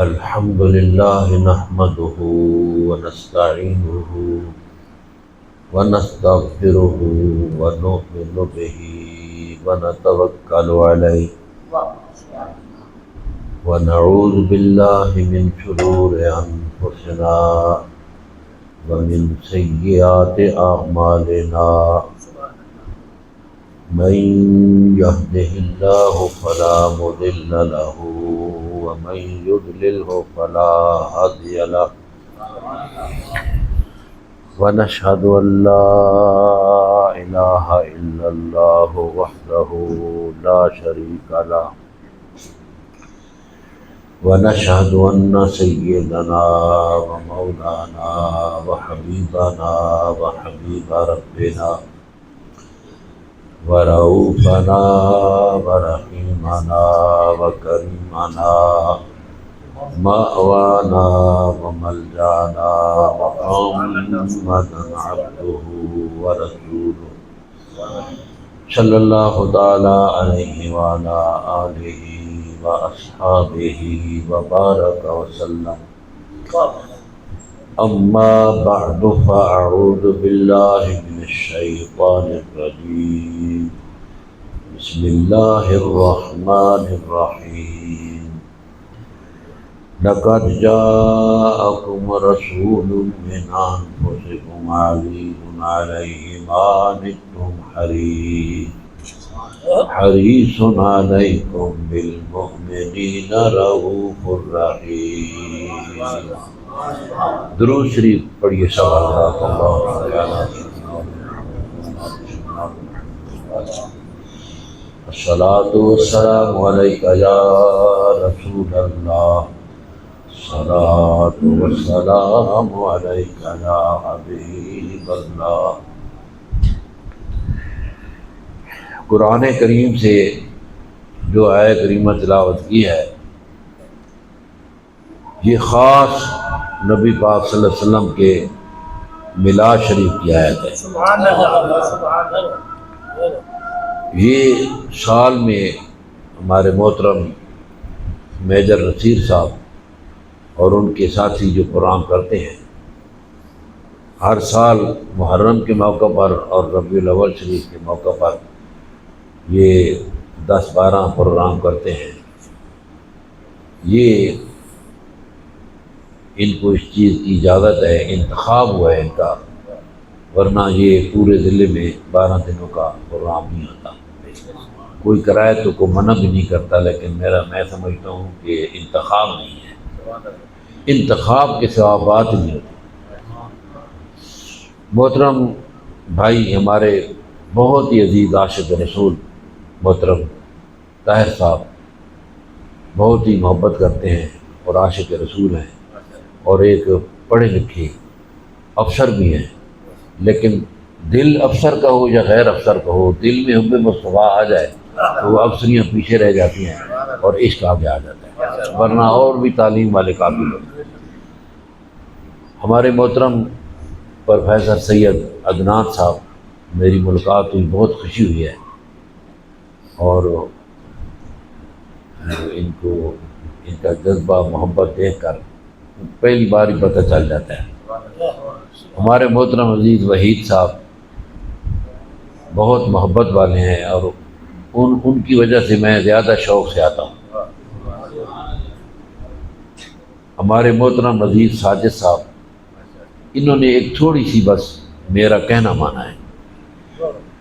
الحمد لله نحمده ونستعينه ونستغفره ونؤمن به ونتوكل عليه ونعوذ بالله من شرور أنفسنا ومن سيئات أعمالنا من يهده الله فلا مضل له ومن يضلله فلا هادي له ونشهد أن لا إله إلا الله وحده لا شريك له ونشهد أن سيدنا ومولانا وحبيبنا وحبيب ربنا ورؤوفنا ورحيمنا وكريمنا مأوانا وملجانا محمدا عبده ورسوله صلى الله تعالى عليه وعلى آله وأصحابه وبارك وسلم. أما بعد فأعوذ بالله من الشيطان الرجيم. بسم الله الرحمن الرحيم. لقد جاءكم رسول من أنفسكم عزيز عليه ما عنتم حريص عليكم بالمؤمنين رؤوف رحيم. درود شریف پڑھیے صلوات اللہ الصلاۃ والسلام علیک یا رسول اللہ، الصلاۃ والسلام علیک یا حبیب اللہ. قرآن کریم سے جو آیت کریمہ تلاوت کی ہے یہ خاص نبی پاک صلی اللہ علیہ وسلم کے میلاد شریف کی آیت ہے. یہ سال میں ہمارے محترم میجر نصیر صاحب اور ان کے ساتھی جو پروگرام کرتے ہیں ہر سال محرم کے موقع پر اور ربیع الاول شریف کے موقع پر یہ 10-12 پروگرام کرتے ہیں. یہ ان کو اس چیز کی اجازت ہے، انتخاب ہوا ہے ان کا، ورنہ یہ پورے ضلع میں 12 دنوں کا پروگرام نہیں ہوتا. کوئی کرائے تو کوئی منع بھی نہیں کرتا، لیکن میں سمجھتا ہوں کہ انتخاب نہیں ہے، انتخاب کے سوا بات نہیں ہوتی. محترم بھائی ہمارے بہت ہی عزیز عاشق رسول محترم طاہر صاحب بہت ہی محبت کرتے ہیں اور عاشق رسول ہیں اور ایک پڑھے لکھے افسر بھی ہیں، لیکن دل افسر کا ہو یا غیر افسر کا ہو، دل میں حب مصطفیٰ آ جائے تو وہ افسریاں پیچھے رہ جاتی ہیں اور عشق آگے آ جاتا ہے، ورنہ اور بھی تعلیم والے قابل ہوتے ہیں. ہمارے محترم پروفیسر سید عدنان صاحب میری ملاقات ہوئی، بہت خوشی ہوئی ہے اور ان کا جذبہ محبت دیکھ کر پہلی بار ہی پتہ چل جاتا ہے. ہمارے محترم عزیز وحید صاحب بہت محبت والے ہیں اور ان کی وجہ سے میں زیادہ شوق سے آتا ہوں. ہمارے محترم عزیز ساجد صاحب انہوں نے ایک تھوڑی سی بس میرا کہنا مانا ہے،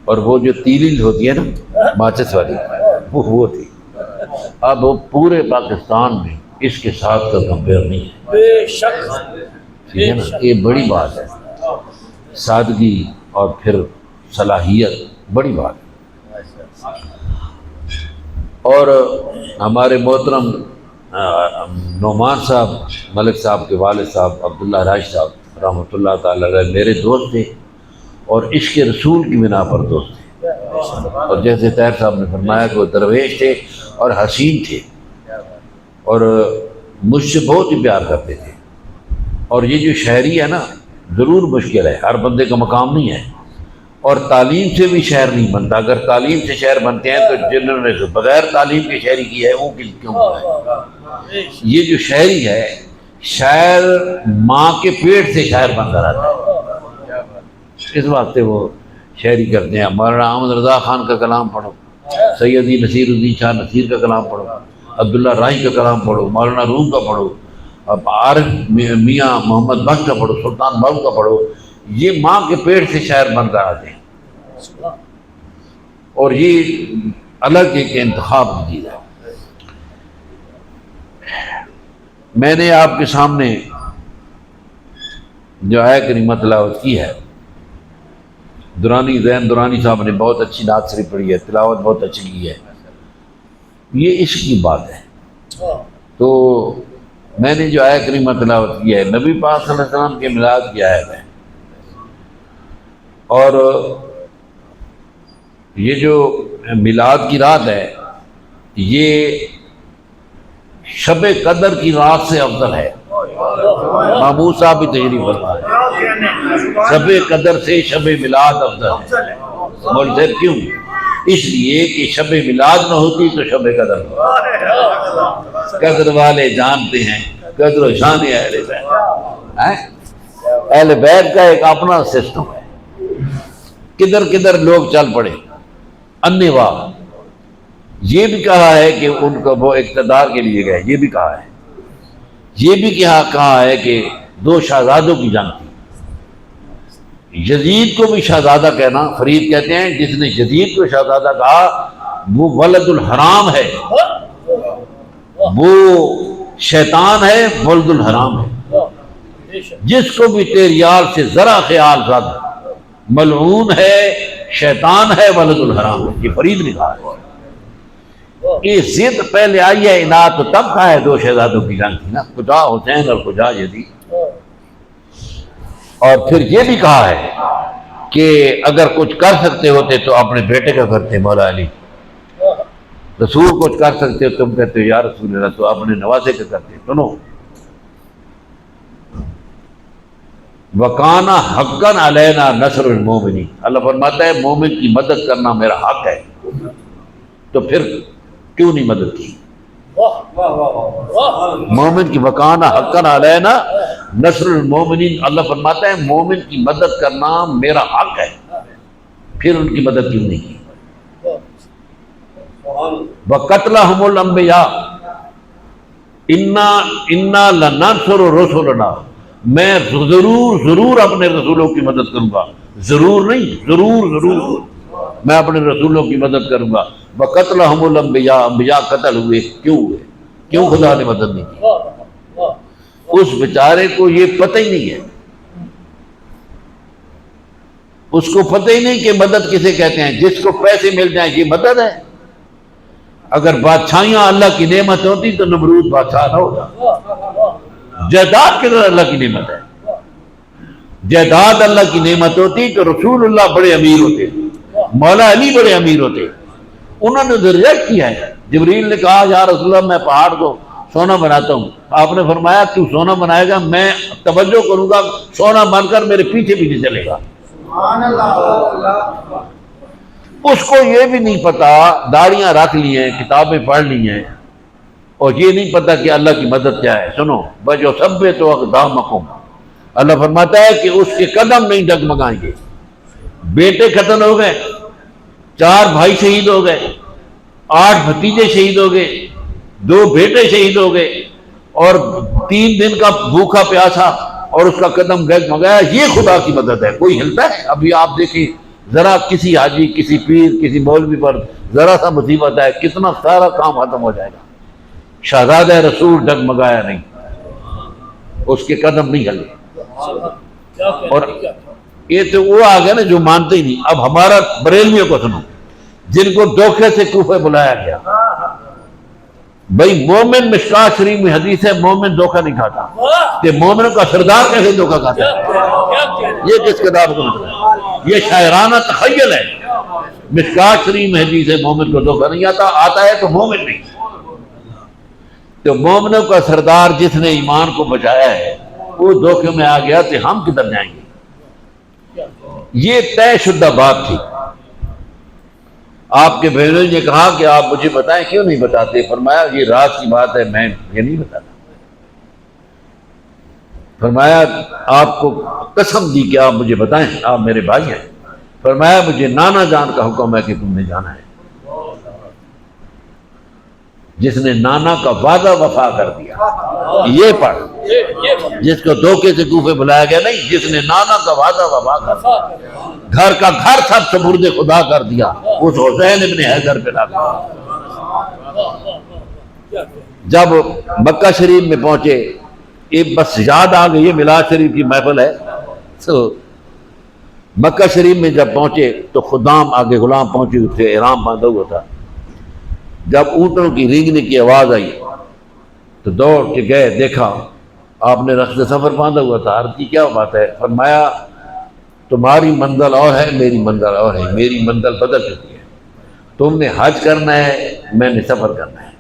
اور وہ جو تیلیل ہوتی ہے نا ماچس والی وہ تھی. اب وہ پورے پاکستان میں اس کے ساتھ کا کمپیئر نہیں ہے. بے شک ٹھیک ہے نا، یہ بڑی بات ہے. سادگی اور پھر صلاحیت بڑی بات ہے. اور ہمارے محترم نعمان صاحب ملک صاحب کے والد صاحب عبداللہ راج صاحب رحمۃ اللہ تعالی علیہ میرے دوست تھے اور عشق رسول کی بنا پر دوست تھے. اور جیسے طاہر صاحب نے فرمایا کہ وہ درویش تھے اور حسین تھے اور مجھ سے بہت ہی پیار کرتے تھے. اور یہ جو شہری ہے نا ضرور مشکل ہے، ہر بندے کا مقام نہیں ہے، اور تعلیم سے بھی شہر نہیں بنتا. اگر تعلیم سے شہر بنتے ہیں تو جنہوں نے بغیر تعلیم کے شہری کی ہے وہ کیوں ہے. یہ جو شاعری ہے، شاعر ماں کے پیٹ سے شاعر بنتا رہتا ہے، اس واسطے وہ شاعری کرتے ہیں۔ مولانا احمد رضا خان کا کلام پڑھو، سیدی نصیر الدین شاہ نصیر کا کلام پڑھو، عبداللہ راہی کا کلام پڑھو، مولانا روم کا پڑھو، اب عارف میاں محمد بخش کا پڑھو، سلطان بہو کا پڑھو، یہ ماں کے پیٹ سے شاعر بن کر آتے ہیں، اور یہ الگ ایک انتخاب کی چیز ہے۔ میں نے آپ کے سامنے جو آیت کریمہ تلاوت کی ہے، درانی زین درانی صاحب نے بہت اچھی نعت شریف پڑھی ہے، تلاوت بہت اچھی کی ہے، یہ عشق کی بات ہے۔ تو میں نے جو آیت کریمہ تلاوت کی ہے نبی پاک صلی اللہ علیہ وسلم کے میلاد کی آیت ہے، اور یہ جو میلاد کی رات ہے یہ شب قدر کی رات سے افضل ہے۔ محمود صاحب بھی تشریف فرما ہے، شب قدر سے شب میلاد افضل ہے۔ مولوی صاحب کیوں؟ اس لیے کہ شب میلاد نہ ہوتی تو شب قدر نہ ہوتی۔ قدر والے جانتے ہیں قدر و شان اہل بیت، اہل بیت کا ایک اپنا سسٹم ہے، کدھر کدھر لوگ چل پڑے انے واہ۔ یہ بھی کہا ہے کہ ان کو وہ اقتدار کے لیے گئے، یہ بھی کہا ہے، یہ بھی کہا ہے کہ دو شہزادوں کی جنگ تھی۔ یزید کو بھی شہزادہ کہنا، فرید کہتے ہیں جس نے یزید کو شہزادہ کہا وہ ولد الحرام ہے، وہ شیطان ہے، ولد الحرام ہے۔ جس کو بھی تیریال سے ذرا خیال زد ملعون ہے، شیطان ہے، ولد الحرام ہے۔ یہ فرید نے کہا ہے۔ یہ ضد پہلے آئی ہے، اناد تو تب کہا ہے دو شہزادوں کی جنگ تھی نا، کجا حسین اور کجا یزید۔ اور پھر یہ بھی کہا ہے کہ اگر کچھ کر سکتے ہوتے تو اپنے بیٹے کا کرتے مولا علی، رسول کچھ کر سکتے ہو تم کہتے ہو یا رسول اللہ تو اپنے نوازے کا کرتے۔ سنو، وَقَانَ حَقًّا عَلَيْنَا نَصْرُ الْمُؤْمِنِينَ، اللہ فرماتا ہے مومن کی مدد کرنا میرا حق ہے، تو پھر کیوں نہیں مدد کی؟ مومن کی وَقَانَ حَقًّا عَلَيْنَا نَصْرُ الْمُؤْمِنِينَ، اللہ فرماتا ہے مومن کی مدد کرنا میرا حق ہے، پھر ان کی مدد کیوں نہیں کی؟ وَقَتْلَهُمُ الْأَنْبِيَاءَ إِنَّا لَنَنْصُرُ رُسُلَنَا، میں ضرور اپنے رسولوں کی مدد کروں گا، ضرور نہیں، ضرور میں اپنے رسولوں کی مدد کروں گا۔ وَقَتْلَهُمُ الْأَنْبِيَاءَ، انبیاء قتل ہوئے، کیوں ہوئے؟ کیوں خدا نے مدد نہیں کی؟ اس بیچارے کو یہ پتہ ہی نہیں ہے، اس کو پتہ ہی نہیں کہ مدد کسے کہتے ہیں۔ جس کو پیسے مل جائیں یہ مدد ہے؟ اگر بادشاہیاں اللہ کی نعمت ہوتی تو نمرود بادشاہ نہ ہوتا۔ جائیداد کے اندر اللہ کی نعمت ہے، جائیداد اللہ کی نعمت ہوتی تو رسول اللہ بڑے امیر ہوتے، مولا علی بڑے امیر ہوتے۔ انہوں نے ریجیکٹ کیا ہے۔ جبریل نے کہا یا رسول اللہ میں پہاڑ کو سونا بناتا ہوں، آپ نے فرمایا تو سونا بنائے گا، میں توجہ کروں گا، سونا بن کر میرے پیچھے پیچھے چلے گا۔ اس کو یہ بھی نہیں پتا، داڑیاں رکھ لی ہیں، کتابیں پڑھ لی ہیں، اور یہ نہیں پتا کہ اللہ کی مدد کیا ہے۔ سنو، بجو سب تو اقدامکم، اللہ فرماتا ہے کہ اس کے قدم نہیں ڈگمگائیں گے۔ بیٹے قتل ہو گئے، 4 بھائی شہید ہو گئے، 8 بھتیجے شہید ہو گئے، 2 بیٹے شہید ہو گئے، اور 3 دن کا بھوکا پیاسا اور اس کا قدم ڈگمگایا، یہ خدا کی مدد ہے۔ کوئی ہلتا ہے؟ ابھی آپ دیکھیں ذرا کسی حاجی، کسی پیر، کسی مولوی پر ذرا سا مصیبت ہے، کتنا سارا کام ختم ہو جائے گا۔ شہزادہ رسول ڈگمگایا نہیں، اس کے قدم نہیں ہلے۔ اور یہ تو وہ آ گیا نا جو مانتے ہی نہیں۔ اب ہمارا بریلویوں کو سنو، جن کو دھوکے سے کوفے بلایا گیا، بھائی مومن، مشکات شریف میں حدیث ہے مومن دھوکہ نہیں کھاتا، کہ مومن کا سردار کیسے دھوکہ کھاتا ہے؟ یہ کس کتاب کو مطلب ہے؟ یہ شاعرانہ تخیل ہے۔ مشکات شریف میں حدیث ہے مومن کو دھوکہ نہیں آتا ہے تو مومن نہیں۔ تو مومنوں کا سردار جس نے ایمان کو بچایا ہے وہ دھوکے میں آ گیا تو ہم کدھر جائیں گے؟ یہ طے شدہ بات تھی۔ آپ کے بہنوں نے کہا کہ آپ مجھے بتائیں، کیوں نہیں بتاتے؟ فرمایا یہ راز کی بات ہے، میں یہ نہیں بتاتا۔ فرمایا آپ کو قسم دی کہ آپ مجھے بتائیں، آپ میرے بھائی ہیں۔ فرمایا مجھے نانا جان کا حکم ہے کہ تم نے جانا ہے۔ جس نے نانا کا وعدہ وفا کر دیا، یہ پڑھ، جس کو دھوکے سے کوفے بلایا گیا نہیں، جس نے نانا کا وعدہ وفا کر دیا، گھر کا گھر سب سپرد خدا کر دیا، اس حسین ابن حیدر پہ لگا۔ جب مکہ شریف میں پہنچے، یہ بس یاد آ گئی، یہ میلاد شریف کی محفل ہے، تو مکہ شریف میں جب پہنچے تو خدام آگے غلام پہنچے، اس سے احرام باندھا ہوا تھا۔ جب اونٹوں کی رینگنے کی آواز آئی تو دوڑ کے گئے، دیکھا آپ نے رخت سفر باندھا ہوا تھا۔ عرض کی کیا بات ہے؟ فرمایا تمہاری منزل اور ہے، میری منزل اور ہے، میری منزل بدل چکی ہے۔ تم نے حج کرنا ہے، میں نے سفر کرنا ہے۔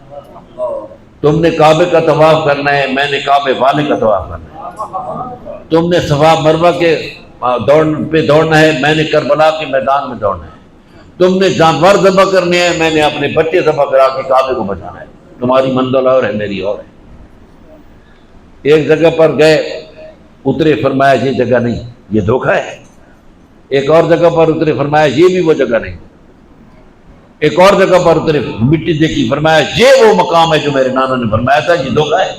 تم نے کعبے کا طواف کرنا ہے، میں نے کعبے والے کا طواف کرنا ہے۔ تم نے صفا مروہ کے پہ دوڑنا ہے، میں نے کربلا کے میدان میں دوڑنا ہے۔ تم نے جانور ذبح کرنے ہیں، میں نے اپنے بچے ذبح کرا کے کعبے کو بچانا ہے۔ تمہاری منزل اور ہے، میری اور ہے۔ ایک جگہ پر گئے، اترے، فرمایا یہ جگہ نہیں، یہ دھوکہ ہے۔ ایک اور جگہ پر اترے، فرمایا یہ بھی وہ جگہ نہیں۔ ایک اور جگہ پر اترے، مٹی دیکھی، فرمایا یہ وہ مقام ہے جو میرے نانا نے فرمایا تھا، یہ دھوکہ ہے۔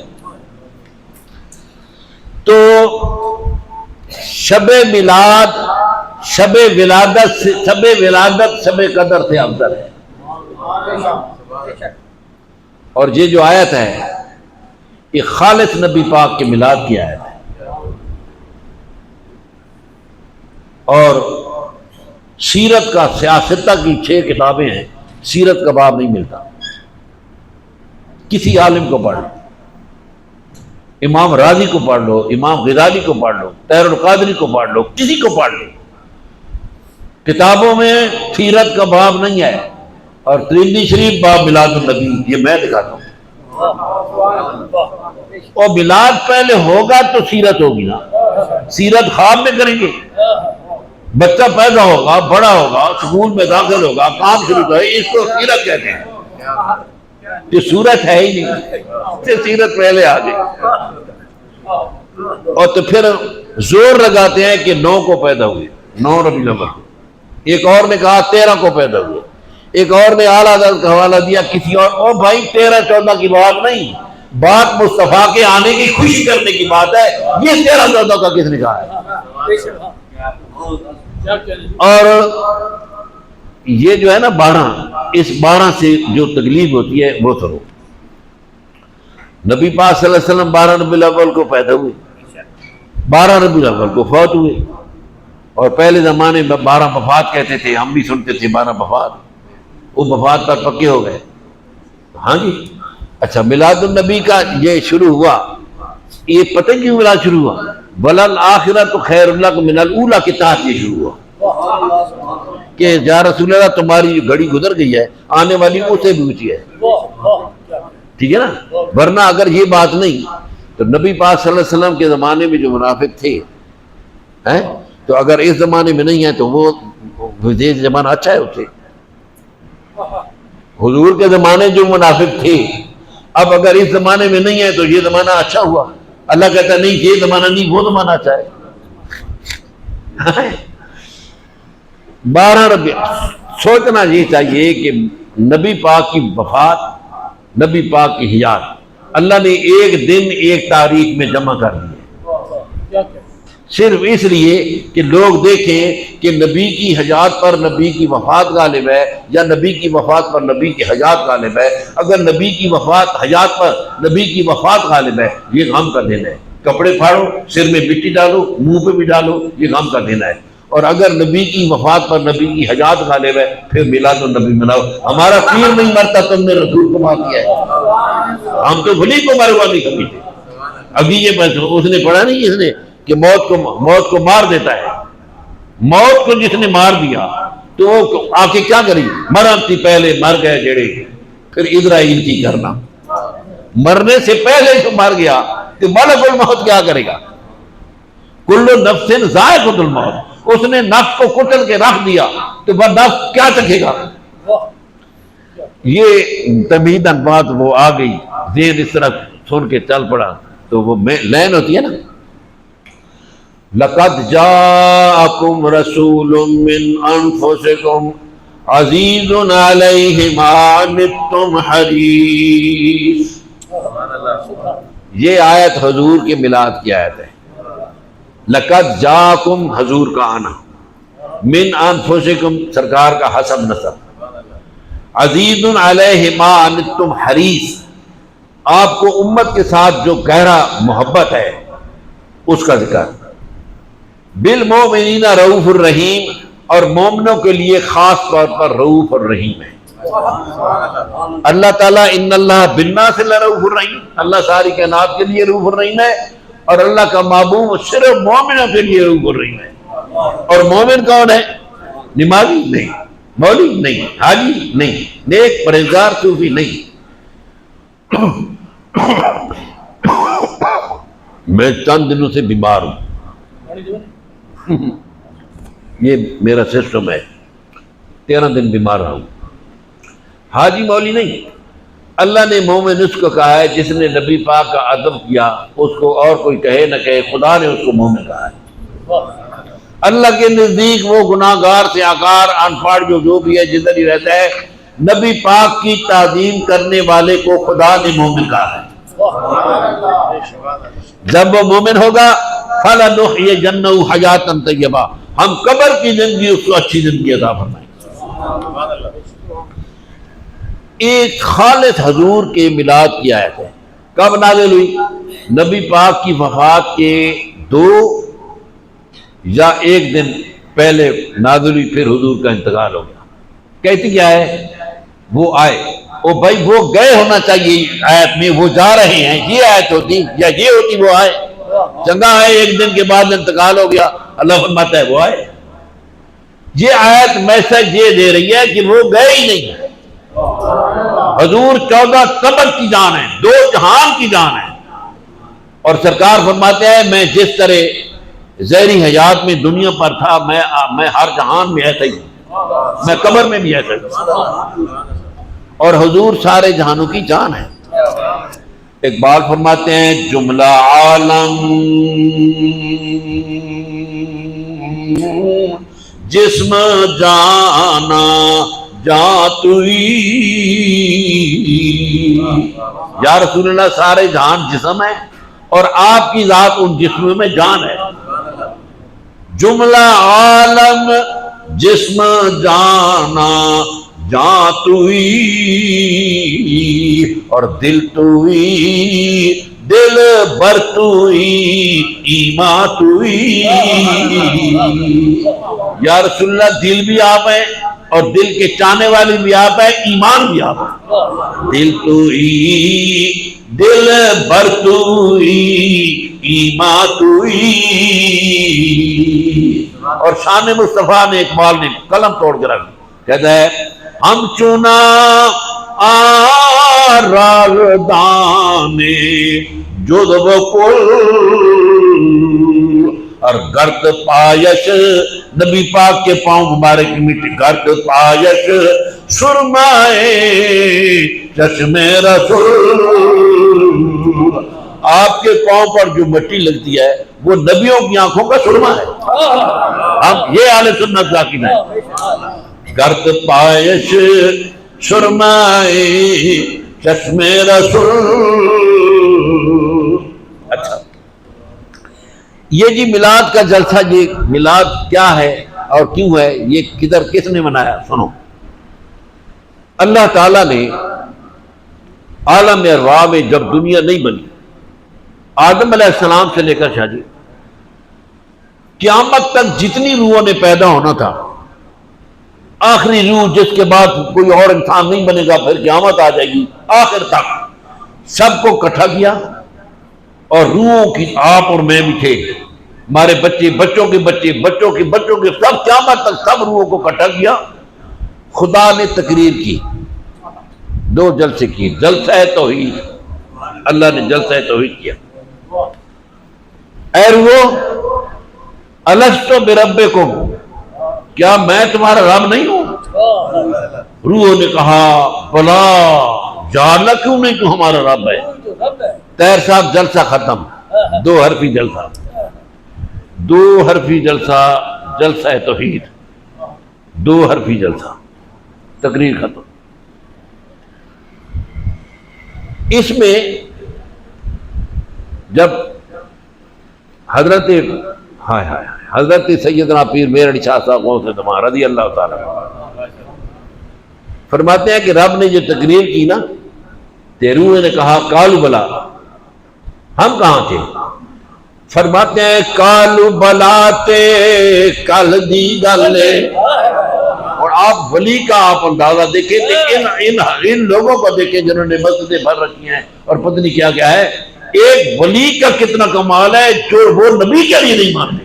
تو شب میلاد، شب ولادت سے، شب قدر سے افضل ہے۔ اور یہ جو آیت ہے یہ خالص نبی پاک کے میلاد کی آیت ہے۔ اور سیرت کا سیاستہ کی 6 کتابیں ہیں، سیرت کا باب نہیں ملتا۔ کسی عالم کو پڑھ لو، امام راضی کو پڑھ لو، امام غزالی کو پڑھ لو، طاہر القادری کو پڑھ لو، کسی کو پڑھ لو، کتابوں میں سیرت کا باب نہیں ہے۔ اور ترمذی شریف باب میلاد النبی، یہ میں دکھاتا ہوں۔ اور میلاد پہلے ہوگا تو سیرت ہوگی نا، سیرت خواب میں کریں گے؟ بچہ پیدا ہوگا، بڑا ہوگا، سکول میں داخل ہوگا، کام شروع ہوگا، اس کو سیرت کہتے ہیں۔ یہ صورت ہے ہی نہیں، سیرت پہلے آ گئی۔ اور تو پھر زور لگاتے ہیں کہ 9 کو پیدا ہوئے، 9 ربیع الاول کو۔ ایک اور نے کہا 13 کو پیدا ہوئے، ایک اور نے اعلیٰ حضرت کا حوالہ دیا کسی اور بھائی 13-14 کی بات نہیں، بات مصطفیٰ کے آنے کی خوشی کرنے کی بات ہے۔ یہ 13-14 کا کس نے کہا ہے؟ اور یہ جو ہے نا 12، اس 12 سے جو تکلیف ہوتی ہے وہ کرو۔ نبی پاک صلی اللہ علیہ وسلم 12 ربیع الاول کو پیدا ہوئے، 12 ربیع الاول کو فوت ہوئے۔ اور پہلے زمانے میں 12 وفات کہتے تھے، ہم بھی سنتے تھے 12 وفات، وہ وفات پر پکے ہو گئے۔ ہاں جی، اچھا میلاد النبی کا یہ شروع ہوا، یہ پتہ کیوں میلاد شروع ہوا؟ وَلَلْآخِرَةُ خَيْرٌ لَكُم مِّنَ الْأُولَىٰ کے تحت یہ شروع ہوا کہ یا رسول اللہ تمہاری گھڑی گزر گئی ہے، آنے والی اس سے بھی اونچی ہے۔ ٹھیک ہے نا؟ ورنہ اگر یہ بات نہیں تو نبی پاک صلی اللہ علیہ وسلم کے زمانے میں جو منافق تھے تو اگر اس زمانے میں نہیں ہے تو وہ یہ زمانہ اچھا ہے اس سے۔ حضور کے زمانے جو منافق تھے، اب اگر اس زمانے میں نہیں ہے تو یہ زمانہ اچھا ہوا۔ اللہ کہتا ہے نہیں، یہ زمانہ نہیں، وہ زمانہ اچھا ہے۔ 12 ربیع، سوچنا یہ چاہیے کہ نبی پاک کی وفات، نبی پاک کی حیات اللہ نے ایک دن ایک تاریخ میں جمع کر دی ہے، صرف اس لیے کہ لوگ دیکھیں کہ نبی کی حیات پر نبی کی وفات غالب ہے یا نبی کی وفات پر نبی کی حیات غالب ہے۔ اگر نبی کی وفات حیات پر نبی کی وفات غالب ہے، یہ غم کا دن ہے۔ کپڑے پھاڑو، سر میں مٹی ڈالو، منہ پہ بھی ڈالو، یہ غم کا دن ہے۔ اور اگر نبی کی وفات پر نبی کی حیات غالب ہے، پھر میلاد النبی مناؤ۔ ہمارا پیر نہیں مرتا، تم نے رسول کو مار دیا ہے۔ ہم تو بھلی کو مروا نہیں کبھی تھے۔ ابھی یہ اس نے پڑھا نہیں، اس نے کہ موت کو مار دیتا ہے۔ موت کو جس نے مار دیا تو وہ آ کے کیا کری؟ مرن پہلے مر گئے جڑے، پھر اسرائیل کی کرنا۔ مرنے سے پہلے جو مر گیا تو ملک الموت کیا کرے گا؟ کل نفس ذائقۃ الموت، اس نے نفس کو کچل کے رکھ دیا تو وہ نفس کیا چکھے گا؟ یہ تمہیداً بات وہ آ گئی، ذہن اس طرح سن کے چل پڑا، تو وہ لین ہوتی ہے نا، لَقَدْ جَاءَكُمْ رَسُولٌ مِّنْ أَنفُسِكُمْ عَزِيزٌ عَلَيْهِ مَا عَنِتُّمْ حَرِيصٌ۔ یہ آیت حضور کے میلاد کی آیت ہے۔ لَقَدْ جَاءَكُمْ حضور کا آنا، مِّنْ أَنفُسِكُمْ سرکار کا حسب نسب، عزیز علیہ ما عنتم حریص، آپ کو امت کے ساتھ جو گہرا محبت ہے اس کا ذکر، بالمؤمنین رؤوف الرحیم، اور مومنوں کے لیے خاص طور پر رؤوف الرحیم ہے۔ اللہ تعالیٰ ان اللہ بالناس لرؤوف الرحیم، اللہ ساری کائنات کے لیے رؤوف الرحیم ہے، اور اللہ کا محبوب صرف مومنوں کے لیے رؤوف الرحیم ہے۔ اور مومن کون ہے؟ نمازی نہیں، مولوی نہیں، حاجی نہیں، نیک پرہیزگار صوفی نہیں۔ میں چند دنوں سے بیمار ہوں، یہ میرا سسٹم ہے، 13 دن بیمار رہا ہوں۔ حاجی مولی نہیں، اللہ نے مومن اس کو کہا ہے جس نے نبی پاک کا ادب کیا، اس کو اور کوئی کہے نہ کہے، خدا نے اس کو مومن کہا ہے۔ اللہ کے نزدیک وہ گناہگار سیاہکار ان پڑھ جو بھی ہے جدھر ہی رہتا ہے، نبی پاک کی تعظیم کرنے والے کو خدا نے مومن کہا ہے۔ جب وہ مومن ہوگا فَلَنُحْيِيَنَّهُ حَيَاةً طَيِّبَةً، ہم قبر کی زندگی اس کو اچھی زندگی عطا فرمائیں گے۔ ایک خالص حضور کے میلاد کی آیت ہے، کب نازل ہوئی؟ نبی پاک کی وفات کے 2 یا 1 دن پہلے نازل ہوئی، پھر حضور کا انتقال ہو گیا۔ کہتی کیا ہے؟ وہ آئے، او بھائی وہ گئے ہونا چاہیے آیت میں، وہ جا رہے ہیں، یہ آیت ہوتی، یا یہ ہوتی وہ آئے؟ چنگا ہے 1 دن کے بعد انتقال ہو گیا، اللہ فرماتا ہے وہ آئے۔ یہ آیت میسج یہ دے رہی ہے کہ وہ گئے ہی نہیں ہیں۔ حضور 14 قبر کی جان ہے، 2 جہان کی جان ہے، اور سرکار فرماتے ہیں میں جس طرح ظاہری حیات میں دنیا پر تھا، میں ہر جہان میں ایسا ہی ہوں، میں قبر میں بھی ایسا ہی ہوں، اور حضور سارے جہانوں کی جان ہے۔ اقبال فرماتے ہیں جملہ عالم جسم جانا جاتوئی، یا رسول اللہ سارے جہان جسم ہے اور آپ کی ذات ان جسموں میں جان ہے۔ جملہ عالم جسم جانا جان توئی، اور دل توئی دل بر توئی ایمان توئی، یا رسول اللہ دل بھی آپ ہیں اور دل کے چاہنے والی بھی آپ ہے، ایمان بھی آپ ہے۔ دل توئی دل بر توئی ایمان توئی، اور شان مصطفیٰ نے اقبال نے قلم توڑ کے رکھ کہتا ہے ہم چنا راغدانے جذب کل، اور گرد پایش نبی پاک کے پاؤں مبارک کی مٹی، گرد پایش سرمائے چشم رسول، آپ کے پاؤں پر جو مٹی لگتی ہے وہ نبیوں کی آنکھوں کا سرما ہے۔ ہم یہ اہل سنت کا عقیدہ ہے، گرد پایش سرمائے چشم رسول۔ اچھا، یہ جی میلاد کا جلسہ، یہ میلاد کیا ہے اور کیوں ہے، یہ کدھر کس نے منایا؟ سنو، اللہ تعالیٰ نے عالم ارواح میں جب دنیا نہیں بنی، آدم علیہ السلام سے لے کر شاہ جی قیامت تک جتنی روحوں نے پیدا ہونا تھا، آخری روح جس کے بعد کوئی اور انسان نہیں بنے گا، پھر قیامت آ جائے گی، آخر تک سب کو اکٹھا کیا، اور روحوں کی آپ اور میں بھی تھے، ہمارے بچے، بچوں کے بچے، بچوں کے بچوں کے، سب قیامت تک سب روحوں کو اکٹھا کیا۔ خدا نے تقریر کی، 2 جلسے کی، جلسہ توحید، اللہ نے جلسہ توحید کیا، اے روحو الستو بربکم، کیا میں تمہارا رب نہیں ہوں؟ روحوں نے کہا بلا جاننا کیوں نہیں تو ہمارا رب ہے. طاہر صاحب جلسہ ختم. 2 حرفی جلسہ، 2 حرفی جلسہ، جلسہ توحید، 2 حرفی جلسہ، تقریر ختم. اس میں جب حضرت سیدنا پیر میرڑ شاہ صاحب غوث زمان رضی اللہ تعالیٰ فرماتے ہیں کہ رب نے جو تقریر کی نا، روح نے کہا کالو بلا، ہم کہاں تھے؟ فرماتے ہیں کالو بلا تے کل دی گل. اور آپ ولی کا آپ اندازہ دیکھیں کہ ان لوگوں کو دیکھیں جنہوں نے مسجدیں بھر رکھی ہیں اور پتہ نہیں کیا کیا ہے. ایک ولی کا کتنا کمال ہے جو وہ نبی کے لیے نہیں مانتے.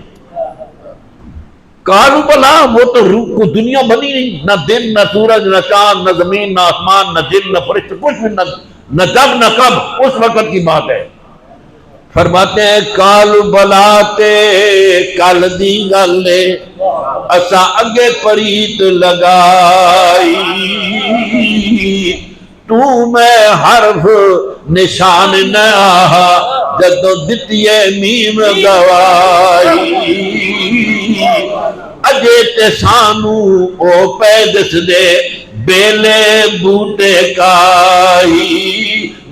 کالو بلا، وہ تو کو دنیا بنی نہیں، نہ دن نہ سورج نہ چاند نہ زمین نہ آسمان نہ جن نہ فرشتے، کچھ بھی نہ جب نہ کب، اس وقت کی بات ہے. فرماتے ہیں کالو بلا تے کل دی گل اسا اگے پریت لگائی، تو میں حرف نشان نہ جدو دتیے میم گوائی، اجے تے سانو او پیدس دے بیلے بوٹے کائی،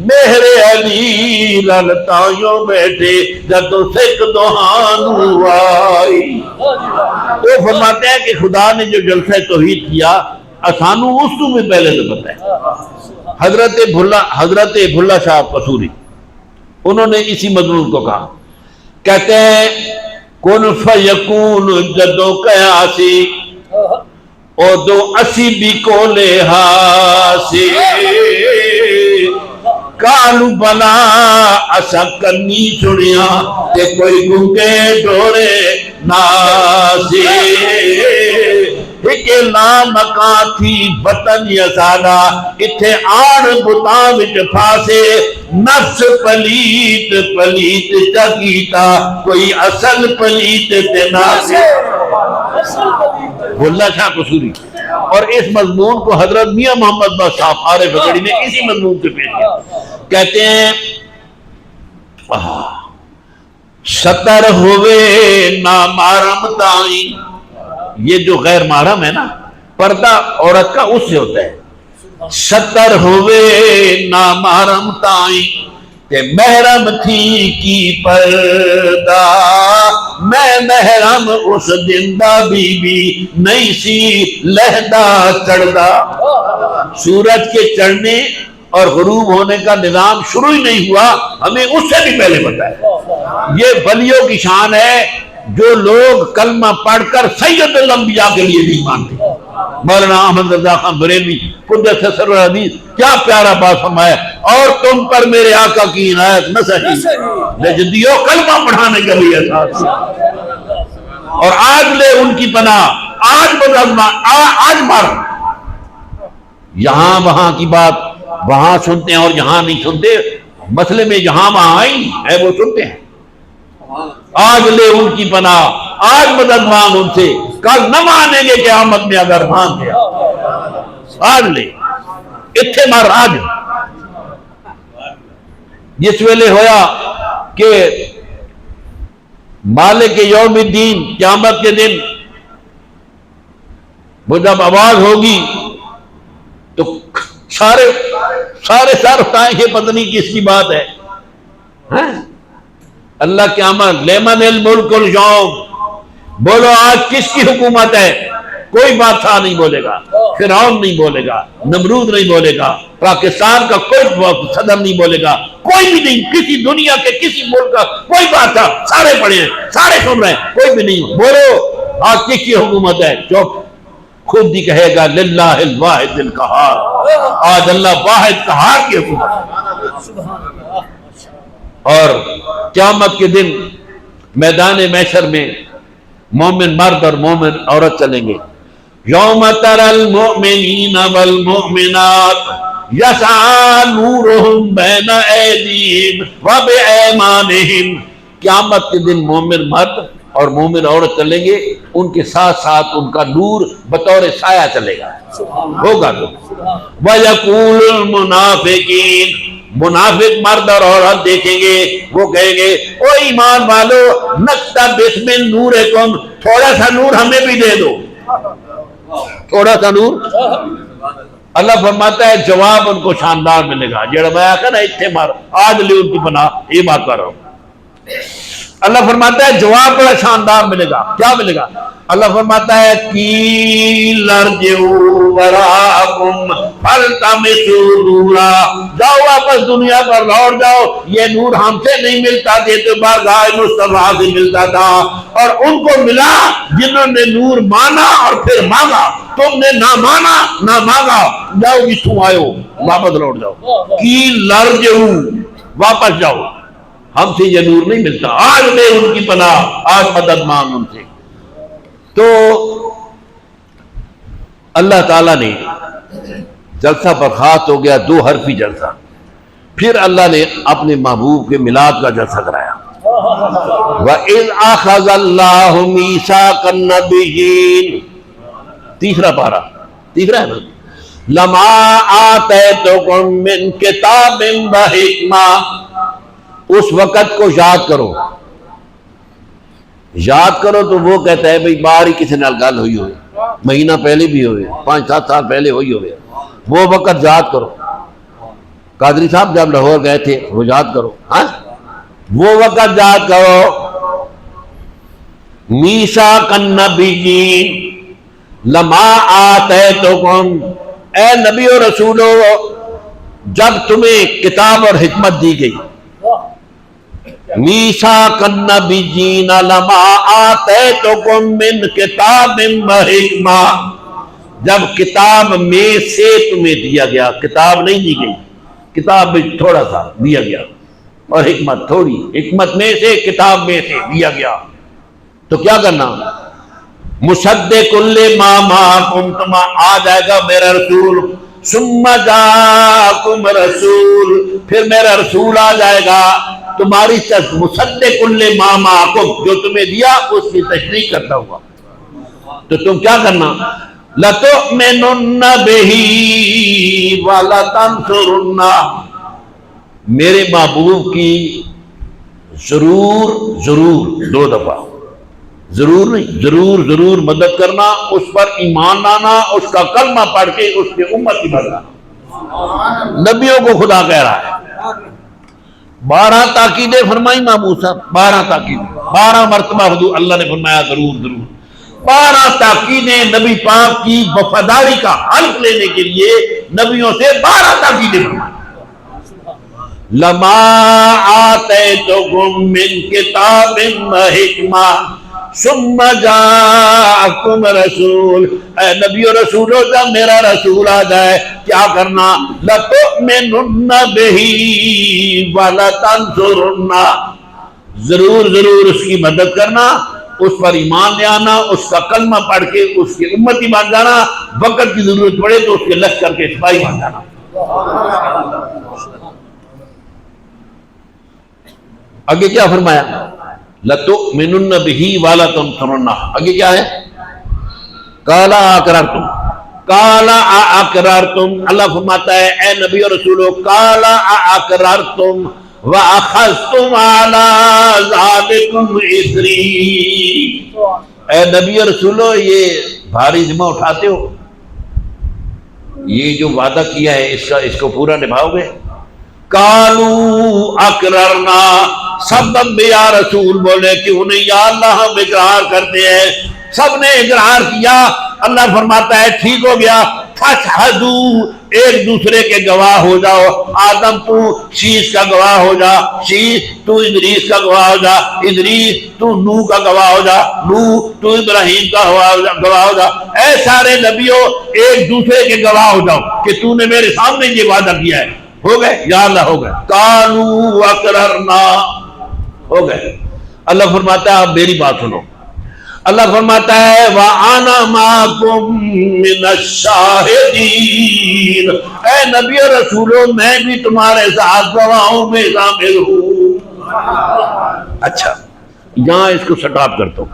مہر علی للتائیوں بیٹھے جدو سکھ دوہانو آئی. وہ فرماتے ہیں کہ خدا نے جو جلسہ توحید کیا اسانو اس تو بھی پہلے سے پتہ ہے. حضرت بھلا شاہ قصوری انہوں نے اسی مضمون کو کہا، کہتے ہیں کن فیکون جدو قیاسی او دو اسی بھی کو لے ہاسی، کالو بلا اسا کنی سنیا تے کوئی گنگے ڈورے ناسی، ایک نام مکان تھی وطن یسانا اتھے آن بتاں وچ پھاسے، نفس پلیت پلیت چکیتا کوئی اصل پلیت تے ناسے. بھلا شاہ قصوری. اور اس مضمون کو حضرت میاں محمد بخش صاحب عارف گڑھی نے اسی مضمون سے پیش کیا. کہتے ہیں ستر ہوئے نا محرم تائیں، یہ جو غیر محرم ہے نا، پردہ عورت کا اس سے ہوتا ہے. ستر ہوئے نا محرم تائیں تے محرم تھی کی پردہ، میں محرم اس دن دا بی بی نہیں سی لہدا چڑھدا. سورج کے چڑھنے اور غروب ہونے کا نظام شروع ہی نہیں ہوا، ہمیں اس سے بھی پہلے پتا ہے. یہ ولیوں کی شان ہے جو لوگ کلمہ پڑھ کر سید الانبیاء کے لیے نہیں مانتے. مولانا احمد رضا خان بریلوی قدس سر الحدیث کیا پیارا بات فرمایا، اور تم پر میرے آقا کی عنایت نہ سہی نجدیو کلمہ پڑھانے کے لیے ساتھ، اور آج لے ان کی پناہ، آج آج مر. یہاں وہاں کی بات وہاں سنتے ہیں اور یہاں نہیں سنتے، مسئلے میں یہاں وہاں آئی ہے وہ سنتے ہیں. آج لے ان کی پناہ، آج مدد مانگ ان سے، کل نہ مانیں گے قیامت میں اگر مان گیا. آج لے اتھے مر آج. جس ویلے ہویا کہ مالک یوم الدین قیامت کے دن وہ جب آواز ہوگی تو سارے سر اٹھائیں گے، پتہ نہیں کس کی بات ہے. اللہ قیامت لیمن الملک اليوم، بولو آج کس کی حکومت ہے؟ کوئی بادشاہ نہیں بولے گا، فرعون نہیں بولے گا، نمرود نہیں بولے گا، پاکستان کا کوئی صدر نہیں بولے گا، کوئی بھی نہیں، کسی دنیا کے کسی ملک کا کوئی بادشاہ. سارے پڑھے ہیں، سارے سن رہے ہیں، کوئی بھی نہیں. بولو آج کس کی حکومت ہے؟ چپ. خود ہی کہے گا للہ الواحد القہار، آج اللہ واحد قہار کی حکومت. اور قیامت کے دن میدان محشر میں مومن مرد اور مومن عورت چلیں گے. یوم تر المؤمنین والمؤمنات یسعی نورہم بین ایدیہم وبایمانہم. قیامت کے دن مومن مرد اور مومن عورت چلیں گے ان کے ساتھ ساتھ ان کا نور بطور سایہ چلے گا، ہوگا تو وَيَقُولُ الْمُنَافِقِينَ، منافق مرد اور عورت دیکھیں گے، وہ کہیں گے او ایمان والو نقتبس من نورکم، تھوڑا سا نور ہمیں بھی دے دو، تھوڑا سا نور۔ اللہ فرماتا ہے جواب ان کو شاندار ملے گا، جڑا میں آکا نا اتھے مار آج لے ان کی پناہ، یہ بات کر رہا ہوں۔ اللہ فرماتا ہے جواب بڑا شاندار ملے گا، کیا ملے گا؟ اللہ فرماتا ہے قِیلَ ارْجِعُوا وَرَاءَکُمْ فَالْتَمِسُوا نُورًا، جاؤ واپس دنیا پر لوٹ جاؤ، یہ نور ہم سے نہیں ملتا تھے تو بارگاہ مصطفیٰ سے ملتا تھا، اور ان کو ملا جنہوں نے نور مانا اور پھر مانگا، تم نے نہ مانا نہ مانگا، جاؤ جتوں آئے ہو واپس لوٹ جاؤ۔ قِیلَ ارْجِعُوا، واپس جاؤ، ہم سے یہ نور نہیں ملتا، آج لے ان کی پناہ، آج مدد مانگ ان سے۔ تو اللہ تعالیٰ نے جلسہ برخاست ہو گیا، 2 حرفی جلسہ، پھر اللہ نے اپنے محبوب کے میلاد کا جلسہ کرایا۔ وَإِذْ أَخَذَ اللَّهُ مِيثَاقَ النَّبِيِّينَ، تیسرا پارہ، تیسرا ہے نا، لَمَا آتَيْتُكُم مِّن كِتَابٍ وَحِکْمَةٍ، اس وقت کو یاد کرو، یاد کرو تو وہ کہتا ہے بھئی باہر ہی کسی نال گل ہوئی ہوئے، مہینہ پہلے بھی ہوئے، 5-7 سال پہلے ہوئی ہوئے، وہ وقت یاد کرو۔ قادری صاحب جب لاہور گئے تھے وہ یاد کرو، ہاں وہ وقت یاد کرو۔ میثاق النبیین لما آتیتکم، اے نبی و رسولو جب تمہیں کتاب اور حکمت دی گئی، میثاق النبیین لما آتیتکم من کتاب و حکمہ، جب کتاب میں سے تمہیں دیا گیا، کتاب نہیں دی گئی، کتاب میں تھوڑا سا دیا گیا اور حکمت تھوڑی، حکمت میں سے کتاب میں سے دیا گیا، تو کیا کرنا؟ مصدق لما معکم، تم آ جائے گا میرا رسول، ثم جاءکم رسول، پھر میرا رسول آ جائے گا تمہاری مصدق لما معکم، جو تمہیں دیا اس کی تصدیق کرتا ہوا، تو تم کیا کرنا؟ لَتُؤْمِنُنَّ بِهِ وَلَتَنْصُرُنَّهُ، میرے محبوب کی ضرور ضرور، 2 دفعہ، ضرور نہیں، ضرور ضرور مدد کرنا، اس پر ایمان لانا، اس کا کلمہ پڑھ کے اس کے امت کی بنانا۔ نبیوں کو خدا کہہ رہا ہے، 12 تاکیدیں فرمائی محمود صاحب، 12 تاکیدیں، 12 مرتبہ حضور اللہ نے فرمایا ضرور ضرور، 12 تاکیدیں نبی پاک کی وفاداری کا حلف لینے کے لیے نبیوں سے 12 تاکیدیں فرمائی۔ لما آتیتکم من کتاب و حکمہ ثم جاءکم رسول، اے نبی و رسولو جب میرا رسول آ جائے کیا کرنا؟ لَتُؤْمِنُنَّ بِهِ وَلَتَنْصُرُنَّهُ، ضرور ضرور اس کی مدد کرنا، اس پر ایمان لے آنا، اس کا کلمہ پڑھ کے اس کی امتی بن جانا، وقت کی ضرورت پڑے تو اس کے لشکر کے سپاہی بن جانا۔ آگے کیا فرمایا؟ لَتُؤْمِنُنَّ بِهِ وَلَتَنْصُرُنَّهُ، آگے کیا ہے؟ قَالَ أَقْرَرْتُمْ، قَالَ أَقْرَرْتُمْ، اللہ فرماتا ہے اے نبی اور رسولو قَالَ أَقْرَرْتُمْ وَأَخَذْتُمْ عَلَىٰ ذَلِكُمْ إِصْرِي، اے نبی اور رسولو یہ بھاری ذمہ اٹھاتے ہو، یہ جو وعدہ کیا ہے اس کو پورا نبھاؤ گے؟ قالوا اقررنا، سب انبیاء رسول بولے کیوں نہیں یا اللہ ہم اقرار کرتے ہیں، سب نے اقرار کیا۔ اللہ فرماتا ہے ٹھیک ہو گیا، فاشہدوا، ایک دوسرے کے گواہ ہو جاؤ، آدم تو شیش کا گواہ ہو جا، شیش تو ادریس کا گواہ ہو جا، ادریس تو نوح کا گواہ ہو جا، نوح تو ابراہیم کا گواہ ہو جا، اے سارے نبیوں ایک دوسرے کے گواہ ہو جاؤ کہ تو نے میرے سامنے یہ وعدہ کیا ہے، ہو گئے یا اللہ ہو گئے، قالوا اقررنا، ہو گئے۔ اللہ فرماتا ہے اب میری بات سنو، اللہ فرماتا ہے وَأَنَا مَعَكُمْ مِنَ الشَّاهِدِينَ، اے نبی اور رسولو میں بھی تمہارے ساتھ گواہوں میں شامل ہوں۔ اچھا یہاں اس کو سٹاپ کرتا ہوں۔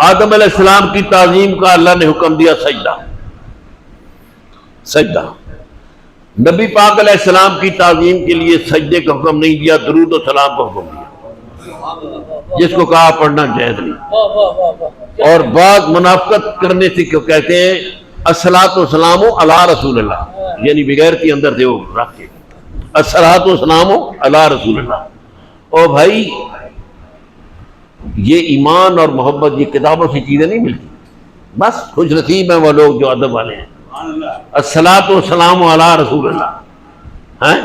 آدم علیہ السلام کی تعظیم کا اللہ نے حکم دیا سجدہ، سجدہ۔ نبی پاک علیہ السلام کی تعظیم کے لیے سجدے کا حکم نہیں دیا، درود و سلام کا حکم دیا، جس کو کہا پڑھنا جائز نہیں۔ اور بعض منافقت کرنے سے کیوں کہتے ہیں الصلاۃ والسلام علی رسول اللہ، یعنی بغیرتی اندر سے وہ رکھ کے الصلاۃ والسلام علی رسول اللہ۔ او بھائی، یہ ایمان اور محبت یہ کتابوں سے چیزیں نہیں ملتی، بس خوش نصیب ہیں وہ لوگ جو ادب والے ہیں۔ الصلاۃ والسلام علی رسول اللہ، ہیں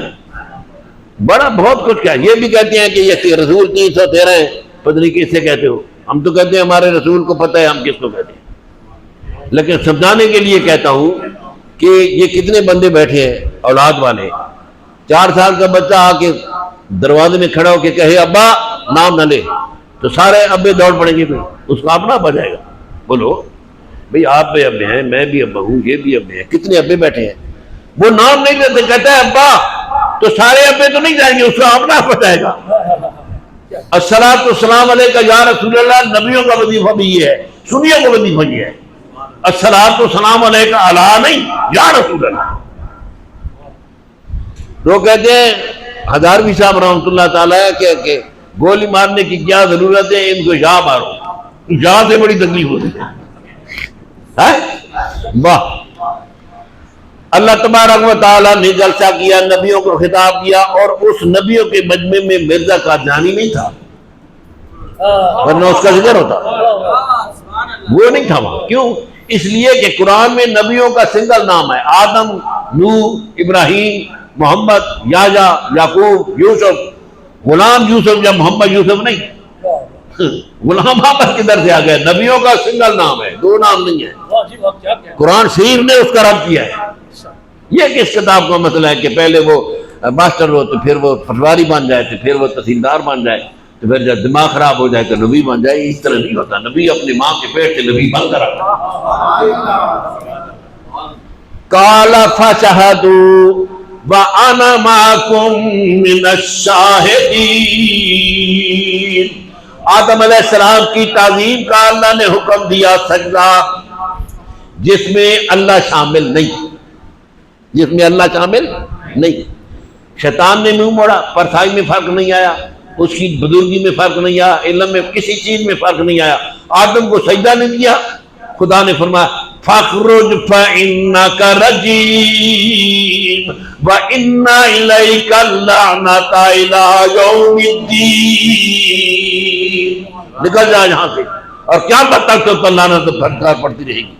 بڑا بہت کچھ کیا۔ یہ بھی کہتے ہیں کہ یہ رسول 313 ہیں، پتہ نہیں کس سے کہتے ہو، ہم تو کہتے ہیں ہمارے رسول کو پتہ ہے ہم کس کو کہتے ہیں۔ لیکن سمجھانے کے لیے کہتا ہوں کہ یہ کتنے بندے بیٹھے ہیں اولاد والے، 4 سال کا بچہ آ کے دروازے میں کھڑا ہو کے کہے ابا نام نہ لے، تو سارے ابے دوڑ پڑیں گے، اس کو اپنا ابا جائے گا۔ بولو بھئی آپ بھی ابے ہیں، میں بھی ابا ہوں، یہ بھی ابے ہیں، کتنے ابے بیٹھے ہیں، وہ نام نہیں لیتے، کہتا ہے ابا، تو سارے ابے تو نہیں جائیں گے، اس کو اپنا ابا جائے گا۔ الصلاۃ والسلام علیکہ یا رسول اللہ، نبیوں کا وظیفہ بھی یہ ہے، سنیوں کا وظیفہ یہ ہے، الصلاۃ والسلام علیکہ علی نہیں یا رسول اللہ۔ تو کہتے ہیں ہزاروی صاحب رحمۃ اللہ تعالیٰ کہ گولی مارنے کی کیا ضرورت ہے، ان کو یا مارو، یا سے بڑی تکلیف ہوتی ہے۔ واہ، اللہ تبارک و تعالیٰ نے جلسہ کیا، نبیوں کو خطاب کیا، اور اس نبیوں کے مجمع میں مرزا قادیانی نہیں تھا، ورنہ اس کا ذکر ہوتا، وہ نہیں تھا وہاں۔ کیوں؟ اس لیے کہ قرآن میں نبیوں کا سنگل نام ہے، آدم، نوح، ابراہیم، محمد، یحییٰ، یعقوب، یوسف۔ غلام یوسف یا محمد یوسف نہیں، غلام احمد کدھر سے آ گئے؟ نبیوں کا سنگل نام ہے، 2 نام نہیں ہے۔ قرآن شریف نے اس کا رد کیا ہے۔ یہ کس کتاب کا مسئلہ ہے کہ پہلے وہ ماسٹر ہو تو پھر وہ پٹواری بن جائے، تو پھر وہ تحصیلدار بن جائے، تو پھر جب دماغ خراب ہو جائے تو نبی بن جائے؟ اس طرح نہیں ہوتا، نبی اپنی ماں کے پیٹ سے نبی بن کر آتا۔ قال فاشهدوا وَأَنَا مَعَكُمْ مِنَ الشَّاهِدِينَ۔ آدم علیہ السلام کی تعظیم کا اللہ نے حکم دیا سجدہ، جس میں اللہ شامل نہیں، جس میں اللہ شامل نہیں۔ شیطان نے منہ موڑا، پرسائی میں فرق نہیں آیا، اس کی بزرگی میں فرق نہیں آیا، علم میں کسی چیز میں فرق نہیں آیا، آدم کو سجدہ نہیں دیا۔ خدا نے فرمایا فَاخْرُجْ فَإِنَّكَ رَجِيمٌ وَإِنَّ إِلَيْكَ اللَّعْنَةَ إِلَىٰ يَوْمِ الدِّينِ۔ نکل جا یہاں سے، اور قیامت تک تو لعنت پھٹکار پڑتی رہے گی۔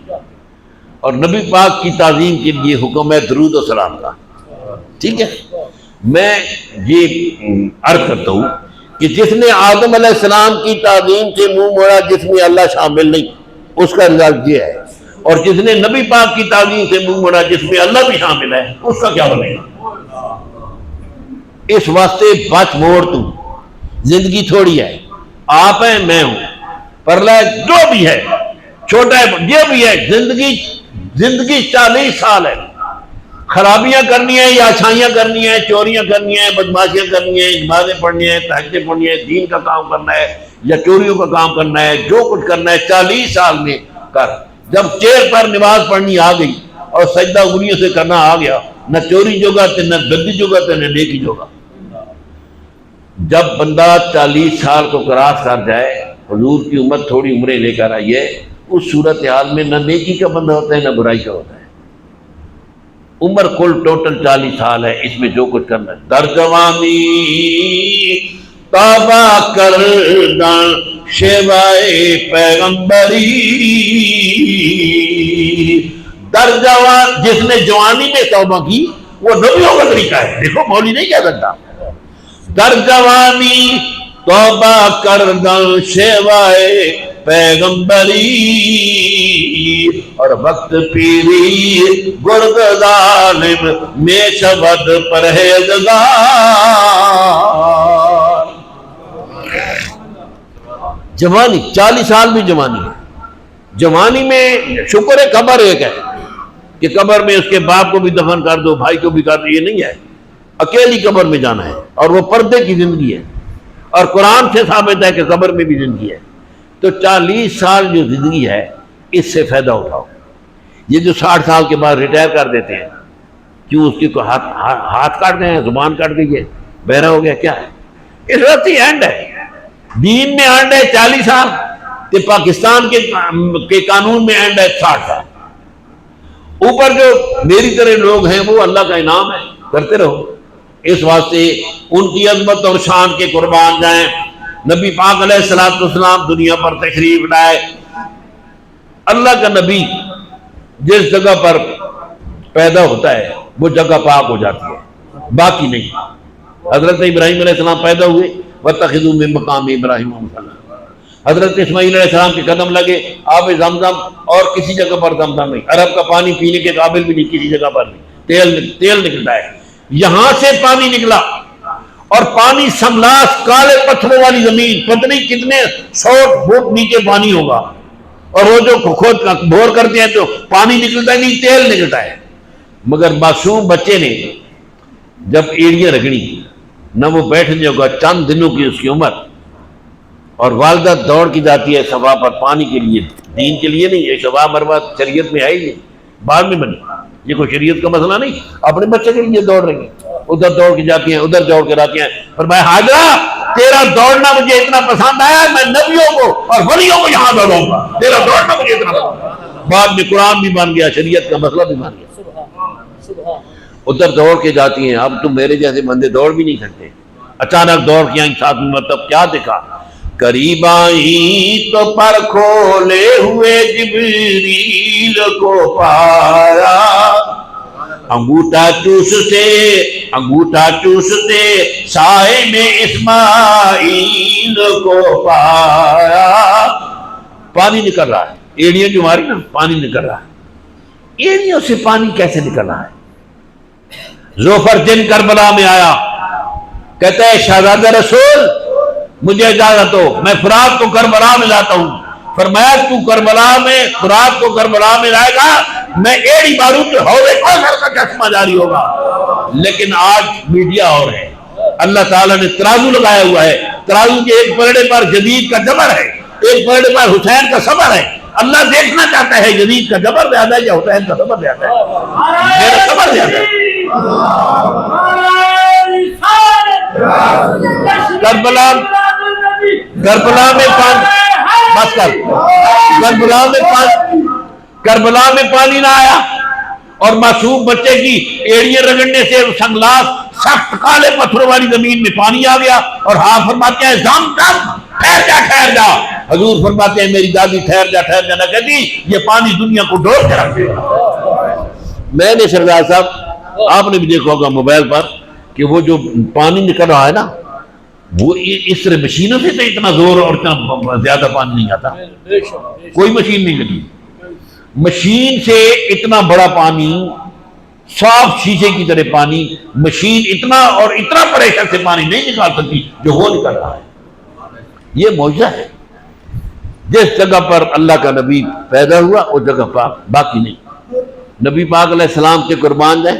اور نبی پاک کی تعظیم کے لیے حکم ہے درود و سلام کا، ٹھیک ہے۔ میں یہ عرض کرتا ہوں کہ جس نے آدم علیہ السلام کی تعظیم سے منہ موڑا، جس میں اللہ شامل نہیں، اس کا رزلٹ یہ ہے، اور جس نے نبی پاک کی تعظیم سے منہ موڑا، جس میں اللہ بھی شامل ہے، اس کا کیا بنے گا؟ اس واسطے بچ موڑ تو، زندگی تھوڑی ہے، آپ ہیں، میں ہوں، پرلے جو بھی ہے، چھوٹا ہے یہ بھی ہے، زندگی 40 سال ہے، خرابیاں کرنی ہیں یا اچھائیاں کرنی ہیں، چوریاں کرنی ہیں، بدماشیاں کرنی ہیں، نمازیں پڑھنی ہیں، تہجد پڑھنی ہے، دین کا کام کرنا ہے یا چوریوں کا کام کرنا ہے، جو کچھ کرنا ہے 40 سال میں کر۔ جب چیر پر نماز پڑھنی آ گئی اور سجدہ انگلیوں سے کرنا آ گیا، نہ چوری جوگا تے، نہ بدی جوگا تے، نہ نیکی جوگا۔ جب بندہ 40 سال کو کراس کر جائے، حضور کی امت تھوڑی عمریں لے کر آئی ہے، اس صورتحال میں نہ نیکی کا بندہ ہوتا ہے نہ برائی کا ہوتا ہے۔ عمر کل ٹوٹل 40 سال ہے، اس میں جو کچھ کرنا ہے۔ در جوانی توبہ کردہ شیوائے پیغمبری، در جوان، جس نے جوانی میں توبہ کی وہ نبیوں کا طریقہ ہے، دیکھو مولوی نہیں کہہ سکتا۔ در جوانی توبہ کردہ شیوائے پیغمبری، اور وقت پیری گرد ظالم میں شبد پرہیزگار۔ جوانی 40 سال بھی جوانی ہے، جوانی میں شکر ہے قبر ایک ہے کہ قبر میں اس کے باپ کو بھی دفن کر دو، بھائی کو بھی کر دو، یہ نہیں ہے، اکیلی قبر میں جانا ہے، اور وہ پردے کی زندگی ہے، اور قرآن سے ثابت ہے کہ قبر میں بھی زندگی ہے. تو 40 سال جو زندگی ہے اس سے فائدہ اٹھاؤ. یہ جو 60 سال کے بعد ریٹائر کر دیتے ہیں، کیوں؟ اس کی کو ہاتھ کاٹ گئے ہیں، زبان کاٹ گئی ہے، بہرا ہو گیا، کیا ہے؟ اس وقت ہی اینڈ ہے، دین میں اینڈ ہے 40 سال، کہ پاکستان کے قانون میں اینڈ ہے 60 سال. اوپر جو میری طرح لوگ ہیں وہ اللہ کا انعام ہے، کرتے رہو. اس واسطے ان کی عظمت اور شان کے قربان جائیں. نبی پاک علیہ السلام دنیا پر تشریف لائے. اللہ کا نبی جس جگہ پر پیدا ہوتا ہے وہ جگہ پاک ہو جاتی ہے، باقی نہیں. حضرت ابراہیم علیہ السلام پیدا ہوئے، وَاتَّخِذُوا مِن مَّقَامِ إِبْرَاهِيمَ مُصَلًّى. حضرت اسماعیل علیہ السلام کے قدم لگے، آب زمزم، اور کسی جگہ پر زمزم نہیں. عرب کا پانی پینے کے قابل بھی نہیں، کسی جگہ پر نہیں. تیل نکلتا ہے، یہاں سے پانی نکلا، اور پانی سملاس کالے پتھروں والی زمین، پتہ نہیں کتنے 100 فٹ نیچے پانی ہوگا، اور وہ جو خود بور کرتے ہیں تو پانی نکلتا نہیں، تیل نکلتا ہے. مگر معصوم بچے نے جب ایڑیاں رگڑی، نہ وہ بیٹھنے ہوگا، چند دنوں کی اس کی عمر، اور والدہ دوڑ کی جاتی ہے صفا پر پانی کے لیے، دین کے لیے نہیں. یہ صفا مروا شریعت میں ہے ہی نہیں، بعد میں بنی، یہ کوئی شریعت کا مسئلہ نہیں. اپنے بچے کے لیے دوڑ رہی ہیں، ادھر دوڑ کے جاتی ہیں، ادھر دوڑ کے آتی ہیں. فرمایا حاجرہ تیرا دوڑنا مجھے اتنا پسند آیا، میں نبیوں کو اور ولیوں کو یہاں دوڑوں گا، تیرا دوڑنا مجھے اتنا پسند آیا. بعد میں قرآن بھی بن گیا، شریعت کا مسئلہ بھی بن گیا. ادھر دوڑ کے جاتی ہیں. اب تم میرے جیسے بندے دوڑ بھی نہیں سکتے. اچانک دوڑ کے آئیں، ساتھ میں مطلب کیا دیکھا؟ قریب آئی تو پر کھولے ہوئے جبریل کو پایا، انگوٹھا چوستے سائے میں اسماعیل کو پایا. پانی نکل رہا ہے، ایڑیاں جو ہماری نا، پانی نکل رہا ہے. ایڑیوں سے پانی کیسے نکل رہا ہے؟ ذوالفقار کربلا میں آیا، کہتا ہے شہزادہ رسول مجھے اجازت ہو، میں فرات کو کربلا میں لاتا ہوں. فرمایا تو کربلا میں، فرات کو کربلا میں لائے گا، میں ایڑی ماروں تو ہوئے کوثر کا چشمہ جاری ہوگا. لیکن آج میڈیا اور ہے، اللہ تعالیٰ نے ترازو لگایا ہوا ہے. ترازو کے ایک پلڑے پر جدید کا جبر ہے، ایک پلڑے پر حسین کا صبر ہے. اللہ دیکھنا چاہتا ہے جدید کا جبر زیادہ ہے یا حسین کا صبر زیادہ ہے؟ میرا صبر زیادہ ہے. کربلا میں بس کر، کربلا میں پانی نہ آیا، اور معصوم بچے کی ایڑیاں رگڑنے سے سنگلاس سخت کالے پتھروں والی زمین میں پانی آ گیا. اور ہاں فرماتے ہیں زمزم ٹھہر جا. حضور فرماتے ہیں میری دادی ٹھہر جا نہ کہتی، یہ پانی دنیا کو ڈول کے رکھ دے گا. میں نے سردار صاحب، آپ نے بھی دیکھا ہوگا موبائل پر کہ وہ جو پانی نکل رہا ہے نا، وہ اس طرح مشینوں سے تو اتنا زور اور اتنا زیادہ پانی نہیں آتا، کوئی مشین نہیں لگی. مشین سے اتنا بڑا پانی، صاف شیشے کی طرح پانی، مشین اتنا اور اتنا پریشر سے پانی نہیں نکال سکتی جو وہ نکل رہا ہے. یہ معجزہ ہے. جس جگہ پر اللہ کا نبی پیدا ہوا اس جگہ پاک، باقی نہیں. نبی پاک علیہ السلام کے قربان جائیں.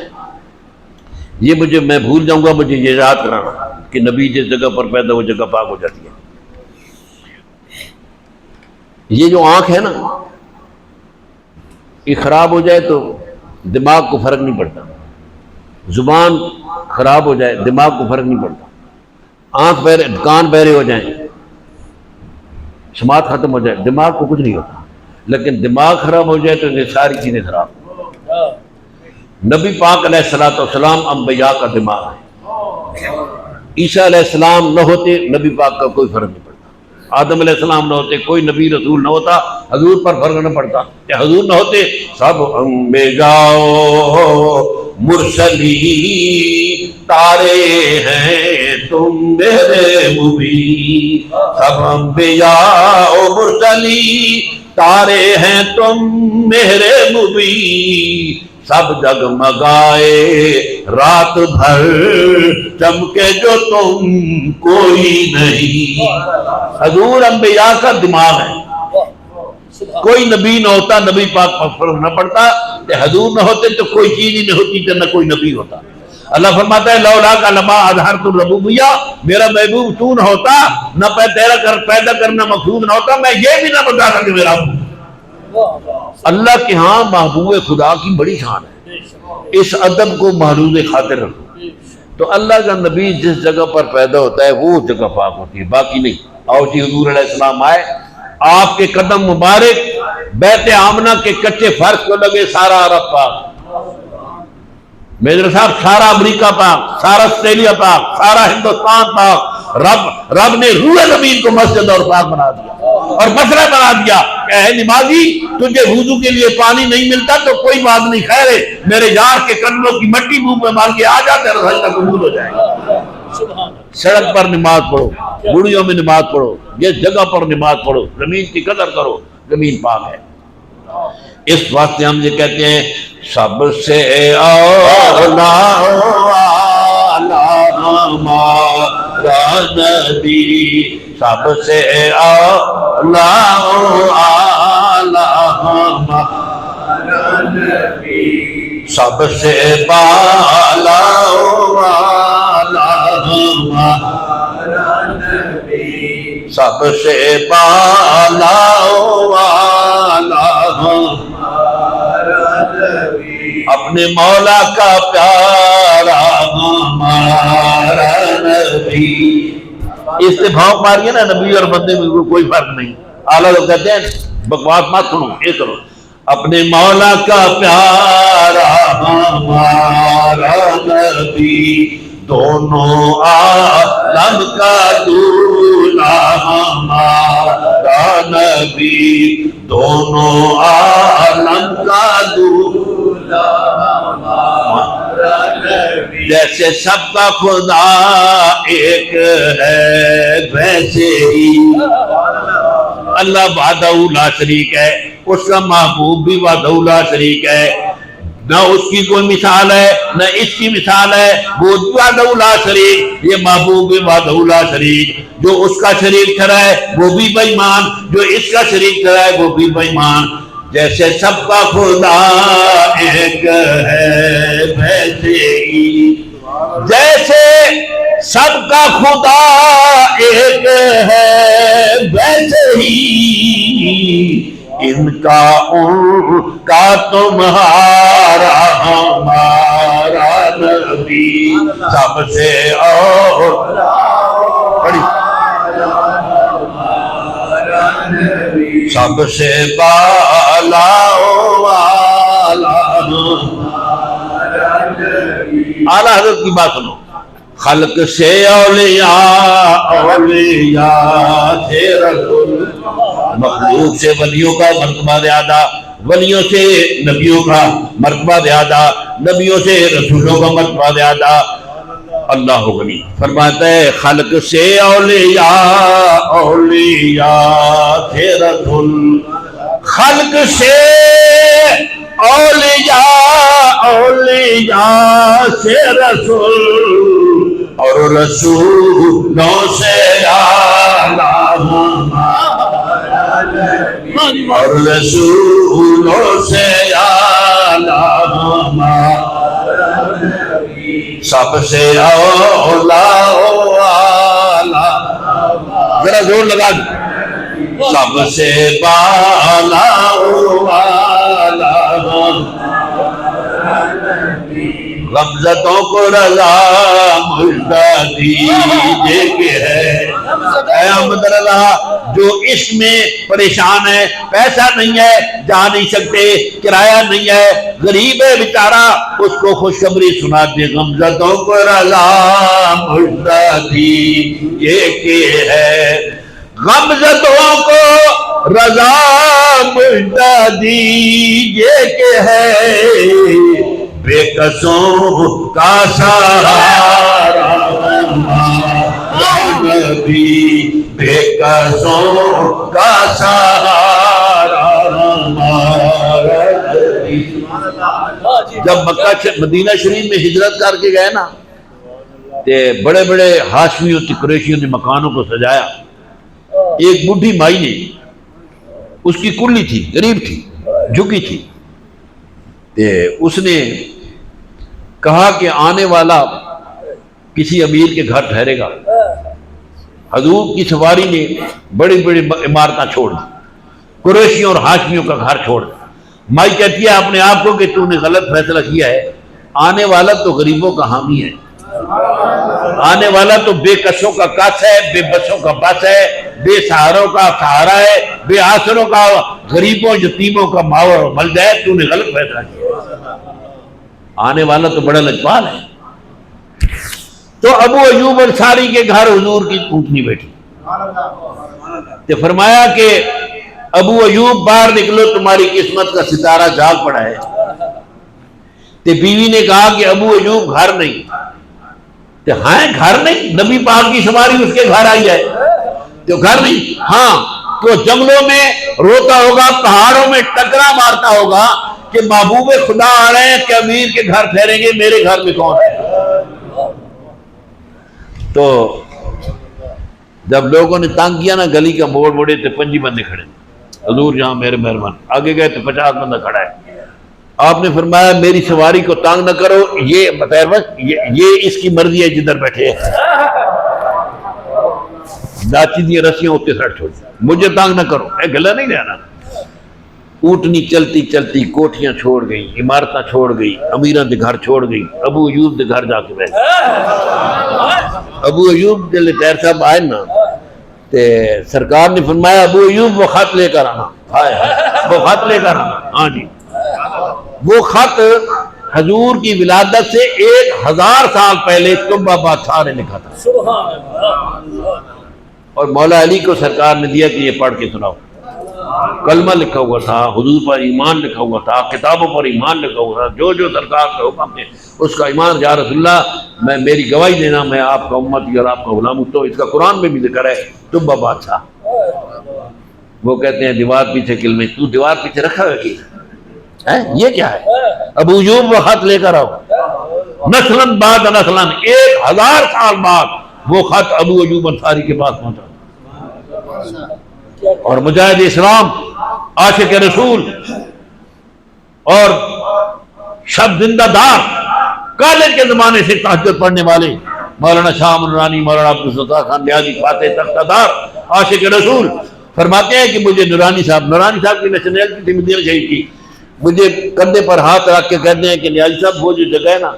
یہ میں بھول جاؤں گا، مجھے یہ یاد کرانا کہ نبی جس جگہ پر پیدا وہ جگہ پاک ہو جاتی ہے. یہ جو آنکھ ہے نا، یہ خراب ہو جائے تو دماغ کو فرق نہیں پڑتا. زبان خراب ہو جائے دماغ کو فرق نہیں پڑتا. آنکھ بہرے، کان بہرے ہو جائیں، سماعت ختم ہو جائے، دماغ کو کچھ نہیں ہوتا. لیکن دماغ خراب ہو جائے تو یہ ساری چیزیں خراب. نبی پاک علیہ السلام انبیاء کا دماغ ہے. عیسیٰ علیہ السلام نہ ہوتے نبی پاک کا کوئی فرق نہیں پڑتا. آدم علیہ السلام نہ ہوتے کوئی نبی رسول نہ ہوتا، حضور پر فرق نہ پڑتا. کہ حضور نہ ہوتے سب انبیاء مرسلی تارے ہیں تم میرے مبین. سب انبیاء مرسلی تارے ہیں تم میرے مبین. سب جگمگائے رات بھر چمکے جو تم کوئی نہیں. حضور انبیاء کا دماغ ہے. کوئی نبی نہ ہوتا نبی پاک پر فرق نہ پڑتا. کہ حضور نہ ہوتے تو کوئی چیز ہی نہیں ہوتی، نہ کوئی نبی ہوتا. اللہ فرماتا ہے لولا کا لما اظہرت الربوبیہ، میرا محبوب تو نہ ہوتا، نہ تیرا پیدا کرنا مقصود نہ ہوتا، میں یہ بھی نہ بتاتا کہ میرا اللہ کے ہاں محبوب خدا کی بڑی شان ہے، اس ادب کو محروز خاطر رکھو۔ تو اللہ کا نبی جس جگہ پر پیدا ہوتا ہے وہ جگہ پاک ہوتی ہے، باقی نہیں۔ اور جی حضور علیہ السلام آئے، آپ کے قدم مبارک بیت آمنہ کے کچے فرش کو لگے، سارا عرب پاک، میجر صاحب سارا امریکہ پاک، سارا آسٹریلیا پاک، سارا ہندوستان پاک۔ رب نے روح زمین کو مسجد اور پاک بنا دیا اور مسئلہ بنا دیا کہ اے نمازی تجھے وضو کے لیے پانی نہیں ملتا تو کوئی بات نہیں، خیر ہے، میرے یار کے قدموں کی مٹی منہ پہ مار کے آ جا، تیرا سجدہ قبول ہو جائے گا۔ سڑک پر نماز پڑھو، گڑیوں میں نماز پڑھو، جس جگہ پر نماز پڑھو، زمین کی قدر کرو، زمین پاک ہے۔ اس واسطے ہم یہ کہتے ہیں سب سے اولا ہمارا نبی، سب سے اولا ہمارا نبی، سب سے بالا والا ہمارا نبی، سب سے بالا والا ہمارا نبی، اپنے مولا کا پیارا ہمارا نبی۔ اس سے بھاؤ ماریے نا، نبی اور بندے میں کوئی فرق نہیں۔ اعلیٰ لوگ کہتے ہیں بکواس مت سنو، یہ کرو، اپنے مولا کا پیارا ہمارا نبی، دونوں عالم کا دولا ہمارا نبی، دونوں عالم کا دولا ہمارا نبی، جیسے سب کا خدا ایک ہے ویسے ہی اللہ وحدہ لا شریک ہے، اس کا محبوب بھی وحدہ لا شریک ہے، نہ اس کی کوئی مثال ہے نہ اس کی مثال ہے، وہ وحدہ لا شریک، یہ محبوب بھی وحدہ لا شریک، جو اس کا شریک ٹھہرائے وہ بھی بے ایمان، جو اس کا شریک ٹھہرائے وہ بھی بے ایمان، جیسے سب کا خدا ایک ہے ویسے ہی، جیسے سب کا خدا ایک ہے ویسے ہی، ان کا تمہارا ہمارا نبی، سب سے اولا سب سے بالا والا اعلیٰ حضرت کی بات سنو، خلق سے اولیاء، اولیاء سے رسول، مخلوق سے ولیوں کا مرتبہ زیادہ، ولیوں سے نبیوں کا مرتبہ زیادہ، نبیوں سے رسولوں کا مرتبہ زیادہ۔ اللہ غنی فرماتا ہے خلق سے اولیاء، اولیاء سے رسول، خلق سے اولیاء، اولیاء سے رسول، اور رسولوں سے اعلیٰ ہمارا نبی، اور رسولوں سے اعلیٰ ہمارا نبی، سب سے اولا والا، ذرا زور لگا دو، سب سے بالا والا غمزتوں کو رضا مجدہ دیجئے کہ ہے، اے احمد رضا جو اس میں پریشان ہے، پیسہ نہیں ہے، جا نہیں سکتے، کرایہ نہیں ہے، غریب ہے بیچارہ، اس کو خوشخبری سنا دے، غمزتوں کو رضا مجدہ دیجئے کہ ہے، غمزتوں کو رضا مجدہ دیجئے کہ ہے، بے قصوں کا سہارا ہمارا نبی، بے قصوں کا سہارا ہمارا نبی۔ جب مکہ مدینہ شریف میں ہجرت کر کے گئے نا، تے بڑے بڑے ہاشمیوں تے قریشیوں نے مکانوں کو سجایا، ایک بڈھی مائی نے، اس کی کلی تھی، غریب تھی، جھکی تھی، تے اس نے کہا کہ آنے والا کسی امیر کے گھر ٹھہرے گا. حضور کی سواری نے بڑی بڑی عمارتیں چھوڑ دی, قریشیوں اور ہاشمیوں کا گھر چھوڑ دیا. مائی کہتی ہے اپنے آپ کو کہ تو نے غلط فیصلہ کیا ہے, آنے والا تو غریبوں کا حامی ہے, آنے والا تو بے کسوں کا کس ہے, بے بسوں کا بس ہے, بے سہاروں کا سہارا ہے, بے آسروں کا, غریبوں یتیموں کا ماور اور ملجا ہے. تو نے غلط فیصلہ کیا, آنے والا تو بڑا لجپال ہے. تو ابو ایوب انصاری کے گھر حضور کی اونٹنی بیٹھی تو فرمایا کہ ابو ایوب باہر نکلو, تمہاری قسمت کا ستارہ جاگ پڑا ہے. تو بیوی نے کہا کہ ابو ایوب گھر نہیں. تو ہاں گھر نہیں, نبی پاک کی سواری اس کے گھر آئی ہے تو گھر نہیں. ہاں تو جنگلوں میں روتا ہوگا, پہاڑوں میں ٹکرا مارتا ہوگا کہ محبوب خدا آ رہے ہیں کہ امیر کے گھر ٹھہریں گے, میرے گھر میں کون ہے. تو جب لوگوں نے تنگ کیا نا, گلی کا موڑ موڑے تو 5 بندے کھڑے, حضور جہاں میرے مہربان. آگے گئے تو 50 بندہ کھڑا ہے. آپ نے فرمایا میری سواری کو تنگ نہ کرو, یہ بطیر وقت یہ اس کی مرضی ہے جدھر بیٹھے ہیں. داچی دی رسیاں اتنے سٹ چھوڑ, مجھے تنگ نہ کرو, گلا نہیں رہنا. اونٹنی چلتی چلتی کوٹھیاں چھوڑ گئی, عمارتیں چھوڑ گئی, امیراں دے گھر چھوڑ گئی, ابو ایوب دے گھر جا کے بیٹھ. ابو ایوب جلے طاہر صاحب آئے نا تے سرکار نے فرمایا ابو ایوب وہ خط لے کر آنا. وہ خط لے کر آنا. ہاں جی, وہ خط حضور کی ولادت سے 1000 سال پہلے تبا بادشاہ نے لکھا تھا, اور مولا علی کو سرکار نے دیا کہ یہ پڑھ کے سناؤ. کلمہ لکھا ہوا تھا, حضور پر ایمان لکھا ہوا تھا, کتابوں پر ایمان لکھا ہوا تھا, جو جو سرکار کا حکم ہے اس کا ایمان. یا رسول اللہ میں میری گواہی دینا, میں آپ کا امتی اور آپ کا غلام ہوں. تو اس کا قرآن میں بھی ذکر ہے تبا بادشاہ. وہ کہتے ہیں دیوار پیچھے کلمے, تو دیوار پیچھے رکھا ہے کہ یہ کیا ہے. ابو ایوب وہ خط لے کر آؤ. نسلاً بعد نسلاً 1000 سال بعد وہ خط ابو ایوب انصاری کے پاس پہنچا. اور مجاہد اسلام, عاشق رسول اور شب زندہ دار, کالج کے زمانے سے تہجد پڑھنے والے مولانا شاہ نورانی, مولانا عبدالستار خان نیازی, فاتح تختہ دار, عاشق رسول فرماتے ہیں کہ مجھے نورانی صاحب کی نیشنلٹی تھی مدینہ شریف کی, مجھے کندھے پر ہاتھ رکھ کے کہتے ہیں کہ نیازی صاحب وہ جو جگہ ہے نا,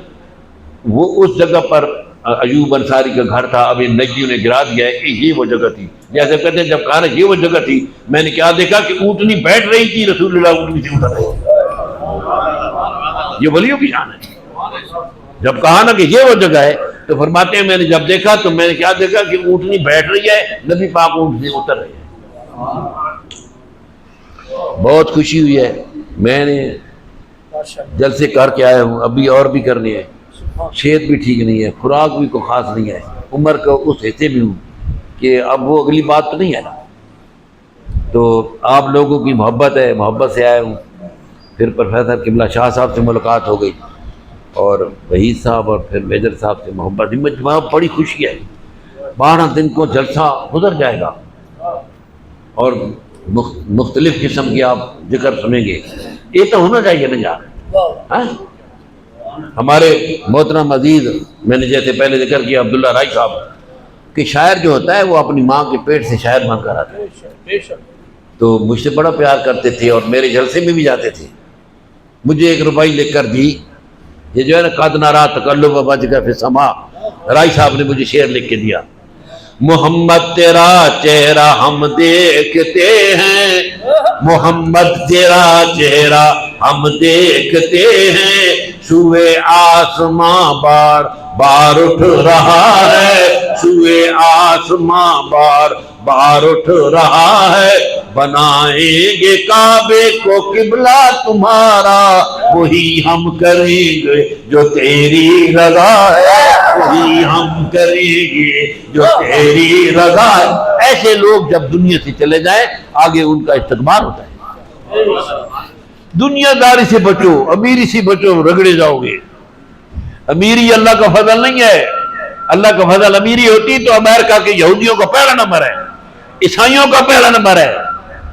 وہ اس جگہ پر ایوب انصاری کا گھر تھا, ابھی نجدیوں نے گرا دیا ہے کہ یہ وہ جگہ تھی. جیسے کہتے ہیں جب کہا نا یہ وہ جگہ تھی, میں نے کیا دیکھا کہ اونٹنی بیٹھ رہی تھی, رسول اللہ اونٹنی سے اتر رہے تھے. یہ ولیوں کی شان ہے. جب کہا نا کہ یہ وہ جگہ ہے تو فرماتے ہیں میں نے جب دیکھا تو میں نے کیا دیکھا کہ اونٹنی بیٹھ رہی ہے, نبی پاک اونٹ سے اتر رہے ہیں. بہت خوشی ہوئی ہے. میں نے جلسے کر کے آیا ہوں, ابھی اور بھی کرنے ہیں. صحت بھی ٹھیک نہیں ہے, خوراک بھی کوئی خاص نہیں ہے, عمر کا اس حصے بھی ہوں کہ اب وہ اگلی بات تو نہیں ہے نا. تو آپ لوگوں کی محبت ہے, محبت سے آیا ہوں. پھر پروفیسر قبلہ شاہ صاحب سے ملاقات ہو گئی, اور وحید صاحب اور پھر میجر صاحب سے محبت. مجھے بڑی خوشی ہے. 12 دن کو جلسہ گزر جائے گا اور مختلف قسم کی آپ ذکر سنیں گے. یہ تو ہونا چاہیے نا یار. ہمارے محترم عزیز, میں نے جیسے پہلے ذکر کیا عبداللہ رائی صاحب, کہ شاعر جو ہوتا ہے وہ اپنی ماں کے پیٹ سے شاعر بن کر آتا ہے. تو مجھ سے بڑا پیار کرتے تھے اور میرے جلسے میں بھی جاتے تھے. مجھے 1 روپائی لکھ کر دی, یہ جو ہے نا قد نارا تقلب وجهك فی السماء, رائی صاحب نے مجھے شعر لکھ کے دیا. محمد تیرا چہرہ ہم دیکھتے ہیں, محمد تیرا چہرہ ہم دیکھتے ہیں, سوئے آسماں بار بار اٹھ رہا ہے, سوئے آسماں بار بار اٹھ رہا ہے. بنائیں گے کعبے کو قبلہ تمہارا, وہی ہم کریں گے جو تیری رضا ہے, وہی ہم کریں گے جو تیری رضا ہے. ایسے لوگ جب دنیا سے چلے جائیں آگے ان کا استقبال ہوتا ہے. دنیا داری سے بچو, امیری سے بچو, رگڑے جاؤ گے. امیری اللہ کا فضل نہیں ہے. اللہ کا فضل امیری ہوتی تو امریکہ کے یہودیوں کا پہلا نمبر ہے, عیسائیوں کا پہلا نمبر ہے.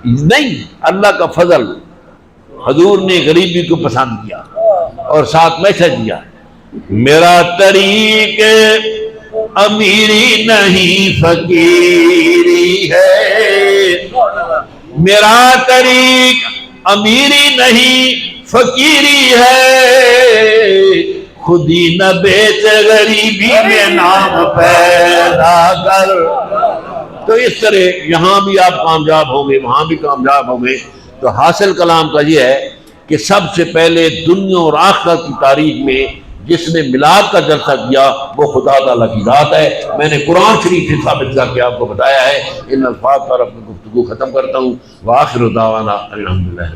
نہیں, اللہ کا فضل. حضور نے غریبی کو پسند کیا اور ساتھ میسج دیا, میرا طریق امیری نہیں فقیری ہے، میرا طریق امیری نہیں فقیری ہے، خود ہی نہ بیچ غریبی میں نام پیدا کر۔ تو اس طرح یہاں بھی آپ کامیاب ہوں گے، وہاں بھی کامیاب ہوں گے۔ تو حاصل کلام کا یہ ہے کہ سب سے پہلے دنیا اور آخرت کی تاریخ میں جس نے میلاد کا جلسہ کیا وہ خدا تعالیٰ کی ذات ہے۔ میں نے قرآن شریف سے ثابت کر کے آپ کو بتایا ہے۔ ان الفاظ پر اپنی گفتگو ختم کرتا ہوں۔ وآخر دعوانا الحمدللہ۔